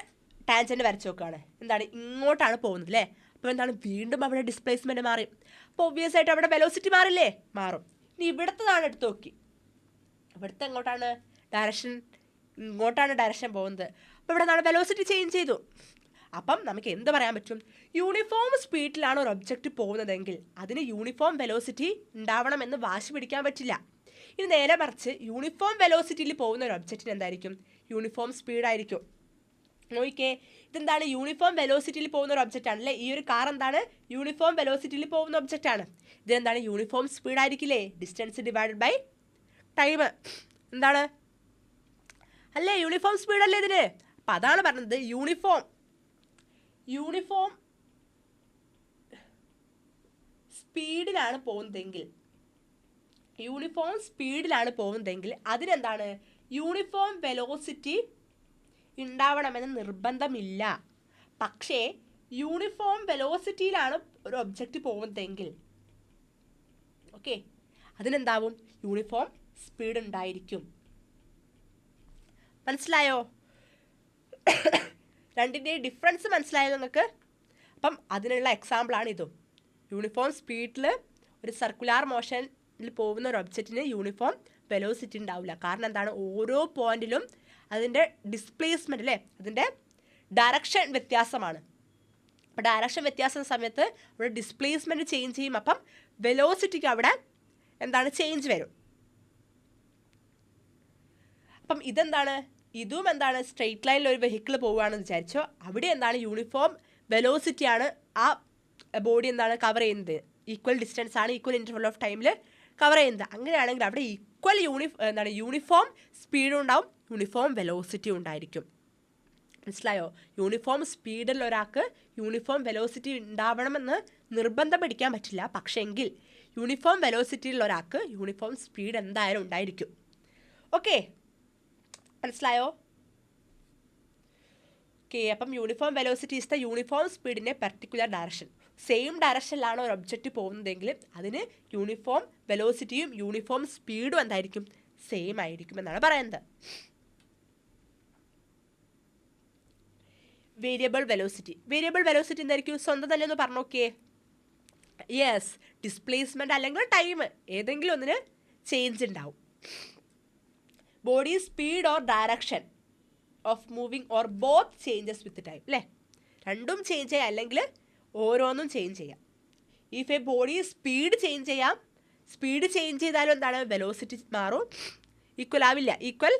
ടാൻജന്റ് വരച്ച് നോക്കുകയാണ്. എന്താണ് ഇങ്ങോട്ടാണ് പോകുന്നത് അല്ലേ? അപ്പോൾ എന്താണ് വീണ്ടും അവിടെ ഡിസ്പ്ലേസ്മെൻറ്റ് മാറി. അപ്പോൾ ഒബ്വിയസ് ആയിട്ട് അവിടെ വെലോസിറ്റി മാറില്ലേ? മാറും. ഇനി ഇവിടുത്തതാണ് എടുത്ത് നോക്കി, ഇവിടുത്തെ എങ്ങോട്ടാണ് ഡയറക്ഷൻ? ഇങ്ങോട്ടാണ് ഡയറക്ഷൻ പോകുന്നത്. അപ്പോൾ ഇവിടെ എന്താണ് വെലോസിറ്റി ചേഞ്ച് ചെയ്തു. അപ്പം നമുക്ക് എന്ത് പറയാൻ പറ്റും? യൂണിഫോം സ്പീഡിലാണ് ഒരു ഒബ്ജക്റ്റ് പോകുന്നതെങ്കിൽ അതിന് യൂണിഫോം വെലോസിറ്റി ഉണ്ടാവണമെന്ന് വാശി പിടിക്കാൻ പറ്റില്ല. ഇനി നേരെ മറിച്ച് യൂണിഫോം വെലോസിറ്റിയിൽ പോകുന്ന ഒരു ഒബ്ജക്റ്റിന് എന്തായിരിക്കും? യൂണിഫോം സ്പീഡായിരിക്കും. നോക്കിക്കേ, ഇതെന്താണ് യൂണിഫോം വെലോസിറ്റിയിൽ പോകുന്ന ഒരു ഒബ്ജക്റ്റ് ആണല്ലേ? ഈ ഒരു കാർ എന്താണ് യൂണിഫോം വെലോസിറ്റിയിൽ പോകുന്ന ഒബ്ജക്റ്റ് ആണ്. ഇതെന്താണ് യൂണിഫോം സ്പീഡായിരിക്കില്ലേ? ഡിസ്റ്റൻസ് ഡിവൈഡഡ് ബൈ ടൈം എന്താണ് അല്ലേ? യൂണിഫോം സ്പീഡല്ലേ ഇതിന്? അപ്പം അതാണ് പറഞ്ഞത് യൂണിഫോം സ്പീഡിലാണ് പോകുന്നതെങ്കിൽ അതിനെന്താണ് യൂണിഫോം വെലോസിറ്റി ഉണ്ടാവണമെന്ന് നിർബന്ധമില്ല. പക്ഷേ യൂണിഫോം വെലോസിറ്റിയിലാണ് ഒരു ഒബ്ജക്റ്റ് പോകുന്നതെങ്കിൽ ഓക്കെ അതിനെന്താവും യൂണിഫോം സ്പീഡ് ഉണ്ടായിരിക്കും. മനസ്സിലായോ? രണ്ടിൻ്റെ ഡിഫറൻസ് മനസ്സിലായോ നിങ്ങൾക്ക്? അപ്പം അതിനുള്ള എക്സാമ്പിളാണ് ഇതും. യൂണിഫോം സ്പീഡിൽ ഒരു സർക്കുലാർ മോഷനിൽ പോകുന്ന ഒരു ഒബ്ജക്റ്റിന് യൂണിഫോം വെലോസിറ്റി ഉണ്ടാവില്ല. കാരണം എന്താണ്? ഓരോ പോയിന്റിലും അതിൻ്റെ ഡിസ്പ്ലേസ്മെൻറ്റ് അല്ലേ, അതിൻ്റെ ഡയറക്ഷൻ വ്യത്യാസമാണ്. അപ്പോൾ ഡയറക്ഷൻ വ്യത്യാസം സമയത്ത് അവിടെ ഡിസ്പ്ലേസ്മെൻറ്റ് ചേഞ്ച് ചെയ്യും. അപ്പം വെലോസിറ്റിക്ക് അവിടെ എന്താണ് ചേഞ്ച് വരും. അപ്പം ഇതെന്താണ്? ഇതും എന്താണ്? സ്ട്രെയിറ്റ് ലൈനിൽ ഒരു വെഹിക്കിൾ പോവുകയാണെന്ന് വിചാരിച്ചോ, അവിടെ എന്താണ്? യൂണിഫോം വെലോസിറ്റിയാണ് ആ ബോഡി എന്താണ് കവർ ചെയ്യുന്നത്. ഈക്വൽ ഡിസ്റ്റൻസ് ആണ്, ഈക്വൽ ഇൻ്റർവൽ ഓഫ് ടൈമിൽ കവർ ചെയ്യുന്നത്. അങ്ങനെയാണെങ്കിൽ അവിടെ ഈക്വൽ യൂണിഫോം സ്പീഡും ഉണ്ടാവും, യൂണിഫോം വെലോസിറ്റി ഉണ്ടായിരിക്കും. മനസ്സിലായോ? യൂണിഫോം സ്പീഡിൽ ഒരാൾക്ക് യൂണിഫോം വെലോസിറ്റി ഉണ്ടാവണമെന്ന് നിർബന്ധം പിടിക്കാൻ പറ്റില്ല. പക്ഷേ എങ്കിൽ യൂണിഫോം വെലോസിറ്റിയിൽ ഒരാൾക്ക് യൂണിഫോം സ്പീഡ് എന്തായാലും ഉണ്ടായിരിക്കും. ഓക്കെ, മനസ്സിലായോ? ഓക്കെ, അപ്പം uniform velocity is the uniform സ്പീഡിൻ്റെ പെർട്ടിക്കുലർ ഡയറക്ഷൻ. സെയിം ഡയറക്ഷനിലാണ് ഒരു ഒബ്ജക്റ്റ് പോകുന്നതെങ്കിൽ അതിന് യൂണിഫോം വെലോസിറ്റിയും യൂണിഫോം സ്പീഡും എന്തായിരിക്കും? സെയിം ആയിരിക്കും എന്നാണ് പറയുന്നത്. Variable velocity. വേരിയബിൾ വെലോസിറ്റി എന്തായിരിക്കും? സ്വന്തം തന്നെ ഒന്ന് പറഞ്ഞു നോക്കിയേ. യെസ്, ഡിസ്പ്ലേസ്മെൻറ്റ് അല്ലെങ്കിൽ ടൈം ഏതെങ്കിലും ഒന്നിന് ചേഞ്ച് ഉണ്ടാവും. Body speed or direction of moving or both changes with time അല്ലേ? രണ്ടും ചേഞ്ച് ചെയ്യാം അല്ലെങ്കിൽ ഓരോന്നും ചേഞ്ച് ചെയ്യാം. If A body speed change ചെയ്യാം, സ്പീഡ് ചേഞ്ച് ചെയ്താലും എന്താണ്? വെലോസിറ്റി മാറും. ഈക്വൽ ആവില്ല, ഈക്വൽ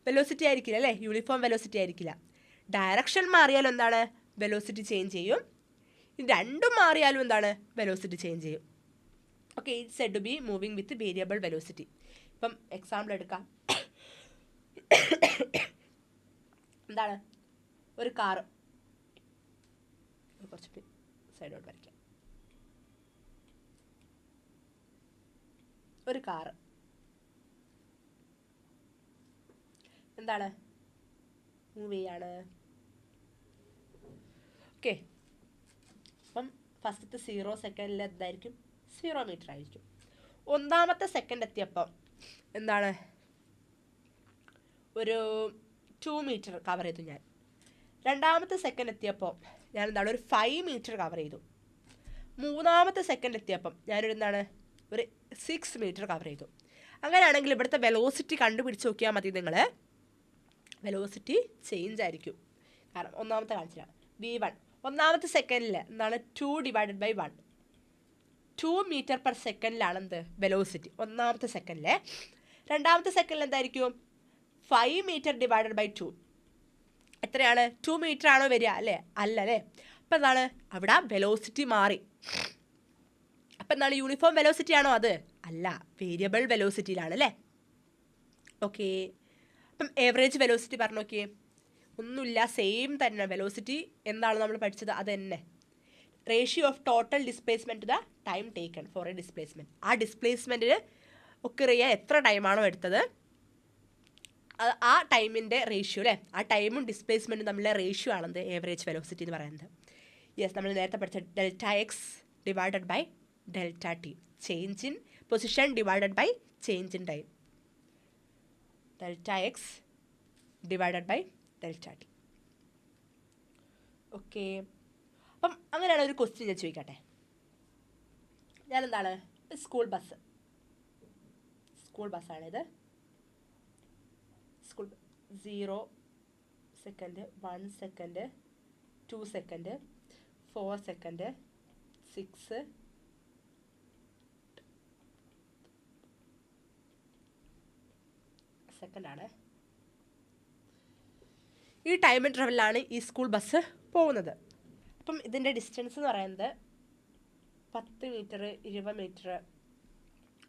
വെലോസിറ്റി ആയിരിക്കില്ല അല്ലേ? യൂണിഫോം വെലോസിറ്റി ആയിരിക്കില്ല. ഡയറക്ഷൻ മാറിയാലും എന്താണ്? വെലോസിറ്റി ചേഞ്ച് ചെയ്യും. രണ്ടും മാറിയാലും എന്താണ്? വെലോസിറ്റി ചേഞ്ച് ചെയ്യും. Okay, it's said to be moving with variable velocity. ഇപ്പം എക്സാമ്പിൾ എടുക്കാം. എന്താണ്? ഒരു കാറ്, കുറച്ച് സൈഡോട്ട് വരയ്ക്കാം. ഒരു കാറ് എന്താണ്? മൂവ് ചെയ്യാണ്. ഓക്കെ, അപ്പം ഫസ്റ്റത്തെ 0 സെക്കൻഡിൽ എന്തായിരിക്കും? 0 മീറ്റർ ആയിരിക്കും. ഒന്നാമത്തെ സെക്കൻഡ് എത്തിയപ്പം എന്താണ്? ഒരു 2 മീറ്റർ കവർ ചെയ്തു ഞാൻ. രണ്ടാമത്തെ സെക്കൻഡ് എത്തിയപ്പോൾ ഞാൻ എന്താണ്? ഒരു 5 മീറ്റർ കവർ ചെയ്തു. മൂന്നാമത്തെ സെക്കൻഡ് എത്തിയപ്പം ഞാനൊരു എന്താണ്? ഒരു 6 മീറ്റർ കവർ ചെയ്തു. അങ്ങനെയാണെങ്കിൽ ഇവിടുത്തെ വെലോസിറ്റി കണ്ടുപിടിച്ച് നോക്കിയാൽ മതി നിങ്ങൾ. വെലോസിറ്റി ചേഞ്ച് ആയിരിക്കും. കാരണം ഒന്നാമത്തെ കാണിച്ചില്ല, v1 ഒന്നാമത്തെ സെക്കൻഡിൽ എന്താണ്? 2 ഡിവൈഡഡ് ബൈ 1, 2 മീറ്റർ പെർ സെക്കൻഡിലാണ് എന്ത്? വെലോസിറ്റി ഒന്നാമത്തെ സെക്കൻഡിലെ. രണ്ടാമത്തെ സെക്കൻഡിൽ എന്തായിരിക്കും? 5 മീറ്റർ ഡിവൈഡഡ് ബൈ 2 എത്രയാണ്? 2 മീറ്റർ ആണോ വരിക അല്ലേ? അല്ല അല്ലേ? അപ്പം എന്താണ്? അവിടെ വെലോസിറ്റി മാറി. അപ്പം എന്താണ്? യൂണിഫോം വെലോസിറ്റി ആണോ അത്? അല്ല, വേരിയബിൾ വെലോസിറ്റിയിലാണ് അല്ലേ? ഓക്കെ, അപ്പം ഏവറേജ് വെലോസിറ്റി പറഞ്ഞു നോക്കിയേ. ഒന്നുമില്ല, സെയിം തന്നെ. വെലോസിറ്റി എന്താണ് നമ്മൾ പഠിച്ചത്? അത് തന്നെ. Ratio of total displacement to the time taken for a displacement. ആ ഡിസ്പ്ലേസ്മെൻറ്റിന് ഒക്കെ അറിയാൻ എത്ര ടൈമാണോ എടുത്തത് ആ ടൈമിൻ്റെ റേഷ്യോ അല്ലേ? ആ ടൈമും ഡിസ്പ്ലേസ്മെൻറ്റും തമ്മിലെ റേഷ്യോ ആണെന്ത്? ഏവറേജ് വെലോസിറ്റി എന്ന് പറയുന്നത്. യെസ്, നമ്മൾ നേരത്തെ പഠിച്ച delta X divided by delta T. Change in position divided by change in time. Delta X divided by delta T. Okay, അപ്പം അങ്ങനെയാണ് ഒരു ക്വസ്റ്റ്യൻ ഞാൻ ചോദിക്കട്ടെ. ഞാനെന്താണ്? സ്കൂൾ ബസ്സാണിത്. School 0 second, 1 second, 2 second, 4 second, 6 സെക്കൻഡാണ്. ഈ ടൈം ഇൻ്റർവെല്ലാണ് ഈ സ്കൂൾ ബസ് പോകുന്നത്. അപ്പം ഇതിൻ്റെ ഡിസ്റ്റൻസ് എന്ന് പറയുന്നത് 10 മീറ്റർ, 20 മീറ്റർ,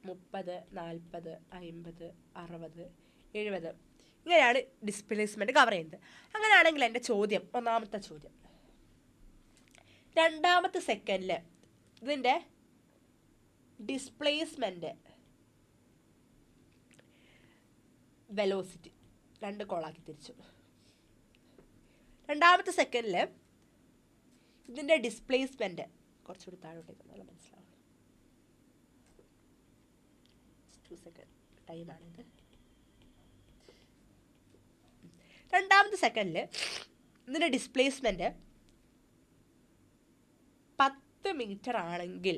30, 40, 50, 60, 70 ഇങ്ങനെയാണ് ഡിസ്പ്ലേസ്മെൻറ്റ് കവർ ചെയ്യുന്നത്. അങ്ങനെയാണെങ്കിൽ എൻ്റെ ചോദ്യം, ഒന്നാമത്തെ ചോദ്യം, രണ്ടാമത്തെ സെക്കൻഡിൽ ഇതിൻ്റെ ഡിസ്പ്ലേസ്മെൻറ്റ് വെലോസിറ്റി 2 കോളാക്കി തിരിച്ചു. രണ്ടാമത്തെ സെക്കൻഡിൽ ഇതിൻ്റെ ഡിസ്പ്ലേസ്മെൻറ്റ് കുറച്ചുകൂടി താഴോട്ടേക്ക് നല്ല മനസ്സിലാവും. 2 സെക്കൻഡ് ടൈമാണിത്. രണ്ടാമത്തെ സെക്കൻഡിൽ ഇതിൻ്റെ ഡിസ്പ്ലേസ്മെൻറ്റ് 10 മീറ്റർ ആണെങ്കിൽ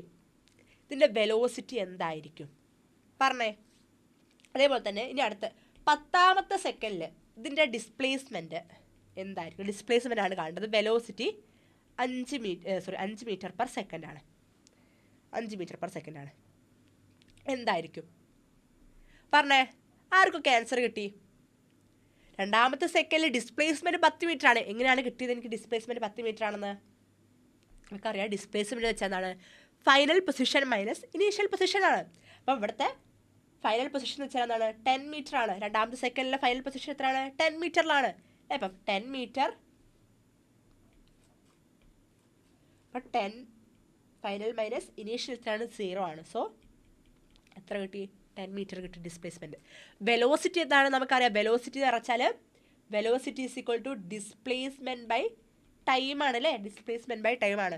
ഇതിൻ്റെ വെലോസിറ്റി എന്തായിരിക്കും പറഞ്ഞേ. അതേപോലെ തന്നെ ഇനി അടുത്ത് 10ാമത്തെ സെക്കൻഡിൽ ഇതിൻ്റെ ഡിസ്പ്ലേസ്മെൻറ്റ് എന്തായിരിക്കും? ഡിസ്പ്ലേസ്മെൻ്റ് ആണ് കാണേണ്ടത്. വെലോസിറ്റി 5 മീറ്റർ പെർ സെക്കൻഡ് ആണ്. 5 മീറ്റർ പെർ സെക്കൻഡ് ആണ്. എന്തായിരിക്കും പറഞ്ഞേ? ആർക്കൊക്കെ ആൻസർ കിട്ടി? രണ്ടാമത്തെ സെക്കൻഡിൽ ഡിസ്പ്ലേസ്മെൻറ്റ് 10 മീറ്റർ ആണ്. എങ്ങനെയാണ് കിട്ടിയത് എനിക്ക് ഡിസ്പ്ലേസ്മെൻറ്റ് 10 മീറ്റർ ആണെന്ന്? നമുക്കറിയാം ഡിസ്പ്ലേസ്മെൻറ്റ് വെച്ചാൽ എന്താണ്? Final position minus initial position ആണ്. അപ്പം ഇവിടുത്തെ ഫൈനൽ പൊസിഷൻ എന്ന് വെച്ചാൽ എന്താണ്? 10 മീറ്റർ ആണ്. രണ്ടാമത്തെ സെക്കൻഡിലെ ഫൈനൽ പൊസിഷൻ എത്രയാണ്? 10 മീറ്ററിലാണ്. അപ്പം 10 മീറ്റർ, അപ്പം 10 ഫൈനൽ മൈനസ് ഇനീഷ്യൽ എത്രയാണ്? 0 ആണ്. സോ എത്ര കിട്ടി? 10 മീറ്റർ കിട്ടി ഡിസ്പ്ലേസ്മെൻറ്റ്. വെലോസിറ്റി എന്താണ് നമുക്കറിയാം. വെലോസിറ്റി എന്ന് പറഞ്ഞാൽ velocity is equal to displacement by ടൈമാണ് അല്ലേ? ഡിസ്പ്ലേസ്മെൻറ്റ് ബൈ ടൈമാണ്.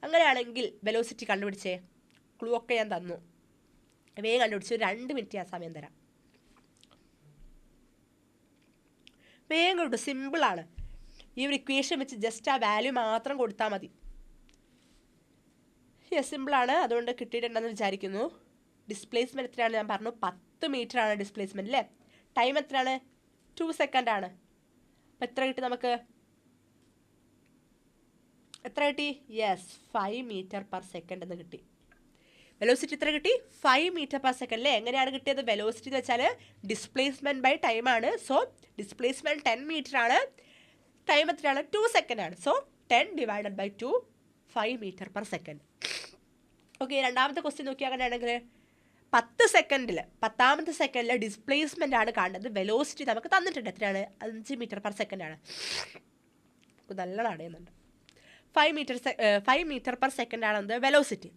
അങ്ങനെയാണെങ്കിൽ വെലോസിറ്റി കണ്ടുപിടിച്ചേ. ക്ലൂ ഒക്കെ ഞാൻ തന്നു, വേഗം കണ്ടുപിടിച്ചു. 2 മിനിറ്റ് ഞാൻ സമയം തരാം. വേഗം കിട്ടും, സിമ്പിളാണ്. ഈ ഒരു ഇക്വേഷൻ വെച്ച് ജസ്റ്റ് ആ വാല്യൂ മാത്രം കൊടുത്താൽ മതി. സിമ്പിളാണ്, അതുകൊണ്ട് കിട്ടിയിട്ടുണ്ടെന്ന് വിചാരിക്കുന്നു. ഡിസ്പ്ലേസ്മെൻറ്റ് എത്രയാണ് ഞാൻ പറഞ്ഞു? 10 മീറ്റർ ആണ് ഡിസ്പ്ലേസ്മെൻറ്റ് അല്ലേ? ടൈം എത്രയാണ്? 2 സെക്കൻഡ് ആണ്. അപ്പം എത്ര കിട്ടി നമുക്ക്? എത്ര കിട്ടി? 5 മീറ്റർ പെർ സെക്കൻഡ് എന്ന് കിട്ടി. വെലോസിറ്റി എത്ര കിട്ടി? 5 മീറ്റർ പെർ സെക്കൻഡ് അല്ലേ? എങ്ങനെയാണ് കിട്ടിയത്? വെലോസിറ്റി എന്ന് വെച്ചാൽ ഡിസ്പ്ലേസ്മെൻറ്റ് ബൈ ടൈമാണ്. സോ ഡിസ്പ്ലേസ്മെൻറ്റ് 10 മീറ്റർ ആണ്. ടൈം എത്രയാണ്? 2 സെക്കൻഡ് ആണ്. So 10 divided by 2 5 metre per second. Okay, രണ്ടാമത്തെ ക്വസ്റ്റ്യൻ നോക്കിയാൽ അങ്ങനെയാണെങ്കിൽ 10ാമത്തെ സെക്കൻഡിൽ ഡിസ്പ്ലേസ്മെൻ്റ് ആണ് കാണുന്നത്. വെലോസിറ്റി നമുക്ക് തന്നിട്ടുണ്ട്. എത്രയാണ്? 5 മീറ്റർ പെർ സെക്കൻഡ് ആണ്. നല്ല നടയുന്നുണ്ട്. 5 മീറ്റർ പെർ സെക്കൻഡ് ആണ് എന്ത്? വെലോസിറ്റി.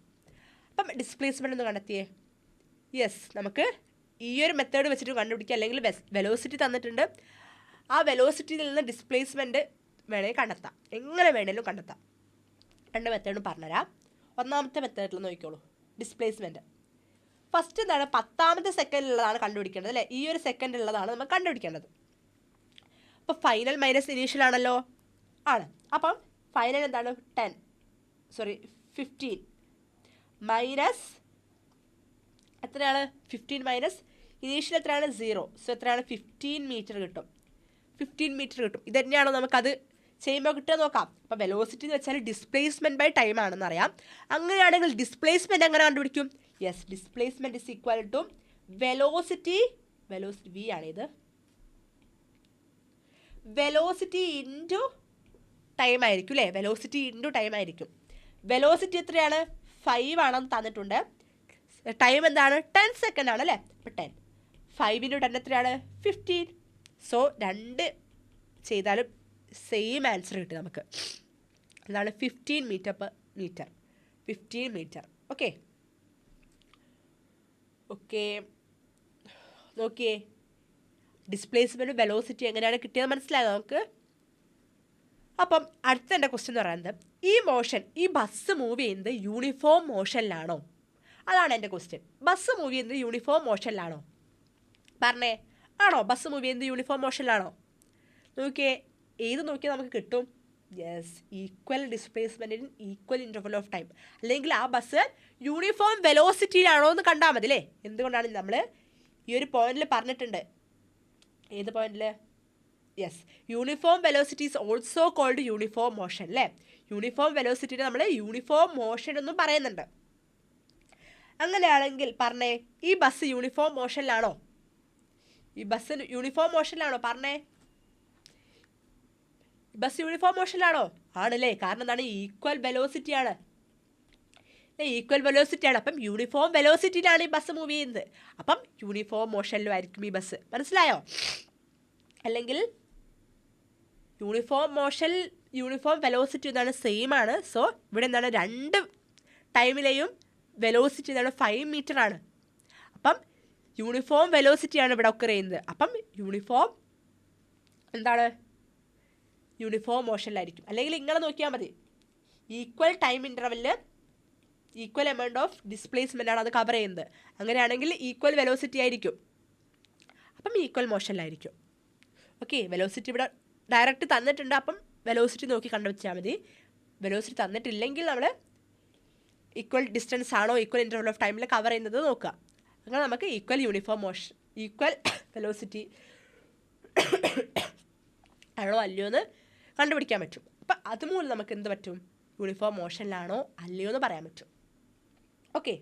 അപ്പം ഡിസ്പ്ലേസ്മെൻ്റ് ഒന്ന് കണ്ടെത്തിയേ. നമുക്ക് ഈ ഒരു മെത്തേഡ് വെച്ചിട്ട് കണ്ടുപിടിക്കുക. അല്ലെങ്കിൽ വെലോസിറ്റി തന്നിട്ടുണ്ട്, ആ വെലോസിറ്റിയിൽ നിന്ന് ഡിസ്പ്ലേസ്മെൻറ്റ് വേണമെങ്കിൽ കണ്ടെത്താം. എങ്ങനെ വേണമെങ്കിലും കണ്ടെത്താം. 2 മെത്തേഡും പറഞ്ഞുതരാം. ഒന്നാമത്തെ മെത്തേഡിൽ നോക്കിക്കോളൂ. ഡിസ്പ്ലേസ്മെൻറ്റ് ഫസ്റ്റ് എന്താണ്? 10ാമത്തെ സെക്കൻഡിലുള്ളതാണ് കണ്ടുപിടിക്കേണ്ടത് അല്ലേ? ഈ ഒരു സെക്കൻഡിലുള്ളതാണ് നമ്മൾ കണ്ടുപിടിക്കേണ്ടത്. അപ്പോൾ ഫൈനൽ മൈനസ് ഇനീഷ്യൽ ആണല്ലോ, ആണ്. അപ്പം ഫൈനൽ എന്താണ്? 15 മൈനസ് എത്രയാണ്? 15 മൈനസ് ഇനീഷ്യൽ എത്രയാണ്? 0. സോ എത്രയാണ്? 15 മീറ്റർ കിട്ടും. 15 മീറ്റർ കിട്ടും. ഇത് തന്നെയാണോ നമുക്കത് ചെയ്യുമ്പോൾ കിട്ടുക നോക്കാം. അപ്പോൾ വെലോസിറ്റി എന്ന് വെച്ചാൽ ഡിസ്പ്ലേസ്മെൻറ്റ് ബൈ ടൈം ആണെന്ന് അറിയാം. അങ്ങനെയാണെങ്കിൽ ഡിസ്പ്ലേസ്മെൻറ്റ് എങ്ങനെ കണ്ടുപിടിക്കും? Displacement is equal to velocity V ആണിത്. വെലോസിറ്റി ഇൻറ്റു ടൈം ആയിരിക്കും അല്ലേ? വെലോസിറ്റി ഇൻറ്റു ടൈം ആയിരിക്കും. വെലോസിറ്റി എത്രയാണ്? 5 ആണെന്ന് തന്നിട്ടുണ്ട്. ടൈം എന്താണ്? 10 സെക്കൻഡ് ആണ് അല്ലേ? അപ്പോൾ 10 5 × 10 എത്രയാണ്? 15. സോ 2 ചെയ്താലും സെയിം ആൻസർ കിട്ടും നമുക്ക്. എന്താണ്? 15 metre per metre. 15 metre. Okay, നോക്കിയേ. ഡിസ്പ്ലേസ്മെൻറ്റ് വെലോസിറ്റി എങ്ങനെയാണ് കിട്ടിയത് മനസ്സിലായോ നമുക്ക്? അപ്പം അടുത്ത എൻ്റെ ക്വസ്റ്റ്യൻ എന്ന് പറയുന്നത്, ഈ ബസ് മൂവ് ചെയ്യുന്നത് യൂണിഫോം മോഷനിലാണോ? അതാണ് എൻ്റെ ക്വസ്റ്റ്യൻ. ബസ് മൂവ് ചെയ്യുന്നത് യൂണിഫോം മോഷനിലാണോ? പറഞ്ഞേ, ആണോ? ബസ് മൂവ് ചെയ്യുന്നത് യൂണിഫോം മോഷനിലാണോ? നോക്കിയേ, ഏത് നോക്കിയാൽ നമുക്ക് കിട്ടും? Equal displacement in equal interval of time. അല്ലെങ്കിൽ ആ ബസ് യൂണിഫോം വെലോസിറ്റിയിലാണോ എന്ന് കണ്ടാൽ മതി അല്ലേ? എന്തുകൊണ്ടാണ് നമ്മൾ ഈ ഒരു പോയിന്റിൽ പറഞ്ഞിട്ടുണ്ട്. ഏത് പോയിന്റിൽ? Uniform velocity is also called uniform motion അല്ലേ? യൂണിഫോം വെലോസിറ്റിനെ നമ്മൾ യൂണിഫോം മോഷൻ എന്നും പറയുന്നുണ്ട്. അങ്ങനെയാണെങ്കിൽ പറഞ്ഞേ, ഈ ബസ് യൂണിഫോം മോഷനിലാണോ? ഈ ബസ് യൂണിഫോം മോഷനിലാണോ? പറഞ്ഞേ, ബസ് യൂണിഫോം മോഷനിലാണോ? ആണല്ലേ? കാരണം എന്താണ്? ഈക്വൽ വെലോസിറ്റിയാണ്. ഈക്വൽ വെലോസിറ്റിയാണ്. അപ്പം യൂണിഫോം വെലോസിറ്റിയിലാണ് ഈ ബസ് മൂവ് ചെയ്യുന്നത്. അപ്പം യൂണിഫോം മോഷനിലും ആയിരിക്കും ഈ ബസ്. മനസ്സിലായോ? അല്ലെങ്കിൽ യൂണിഫോം വെലോസിറ്റി എന്താണ്? സെയിം ആണ്. സോ ഇവിടെ എന്താണ്? 2 ടൈമിലെയും വെലോസിറ്റി എന്താണ്? 5 മീറ്റർ ആണ്. അപ്പം യൂണിഫോം വെലോസിറ്റിയാണ് ഇവിടെ ഒക്കെ ചെയ്യുന്നത്. അപ്പം യൂണിഫോം എന്താണ്? യൂണിഫോം മോഷനിലായിരിക്കും. അല്ലെങ്കിൽ ഇങ്ങനെ നോക്കിയാൽ മതി. ഈക്വൽ ടൈം ഇൻ്റർവെല്ലിൽ ഈക്വൽ എമൗണ്ട് ഓഫ് ഡിസ്പ്ലേസ്മെൻ്റ് ആണ് അത് കവർ ചെയ്യുന്നത്. അങ്ങനെയാണെങ്കിൽ ഈക്വൽ വെലോസിറ്റി ആയിരിക്കും, അപ്പം ഈക്വൽ മോഷനിലായിരിക്കും. ഓക്കെ, വെലോസിറ്റി ഇവിടെ ഡയറക്റ്റ് തന്നിട്ടുണ്ട്, അപ്പം വെലോസിറ്റി നോക്കി കണ്ടുവച്ചാൽ മതി. വെലോസിറ്റി തന്നിട്ടില്ലെങ്കിൽ നമ്മൾ ഈക്വൽ ഡിസ്റ്റൻസ് ആണോ ഈക്വൽ ഇൻ്റർവൽ ഓഫ് ടൈമിൽ കവർ ചെയ്യുന്നത് നോക്കുക. അങ്ങനെ നമുക്ക് equal uniform motion, equal velocity ആണോ അല്ലയോ എന്ന് കണ്ടുപിടിക്കാൻ പറ്റും. അപ്പം അതുമൂലം നമുക്ക് എന്ത് പറ്റും, യൂണിഫോം മോഷനിലാണോ അല്ലയോ എന്ന് പറയാൻ പറ്റും. ഓക്കെ.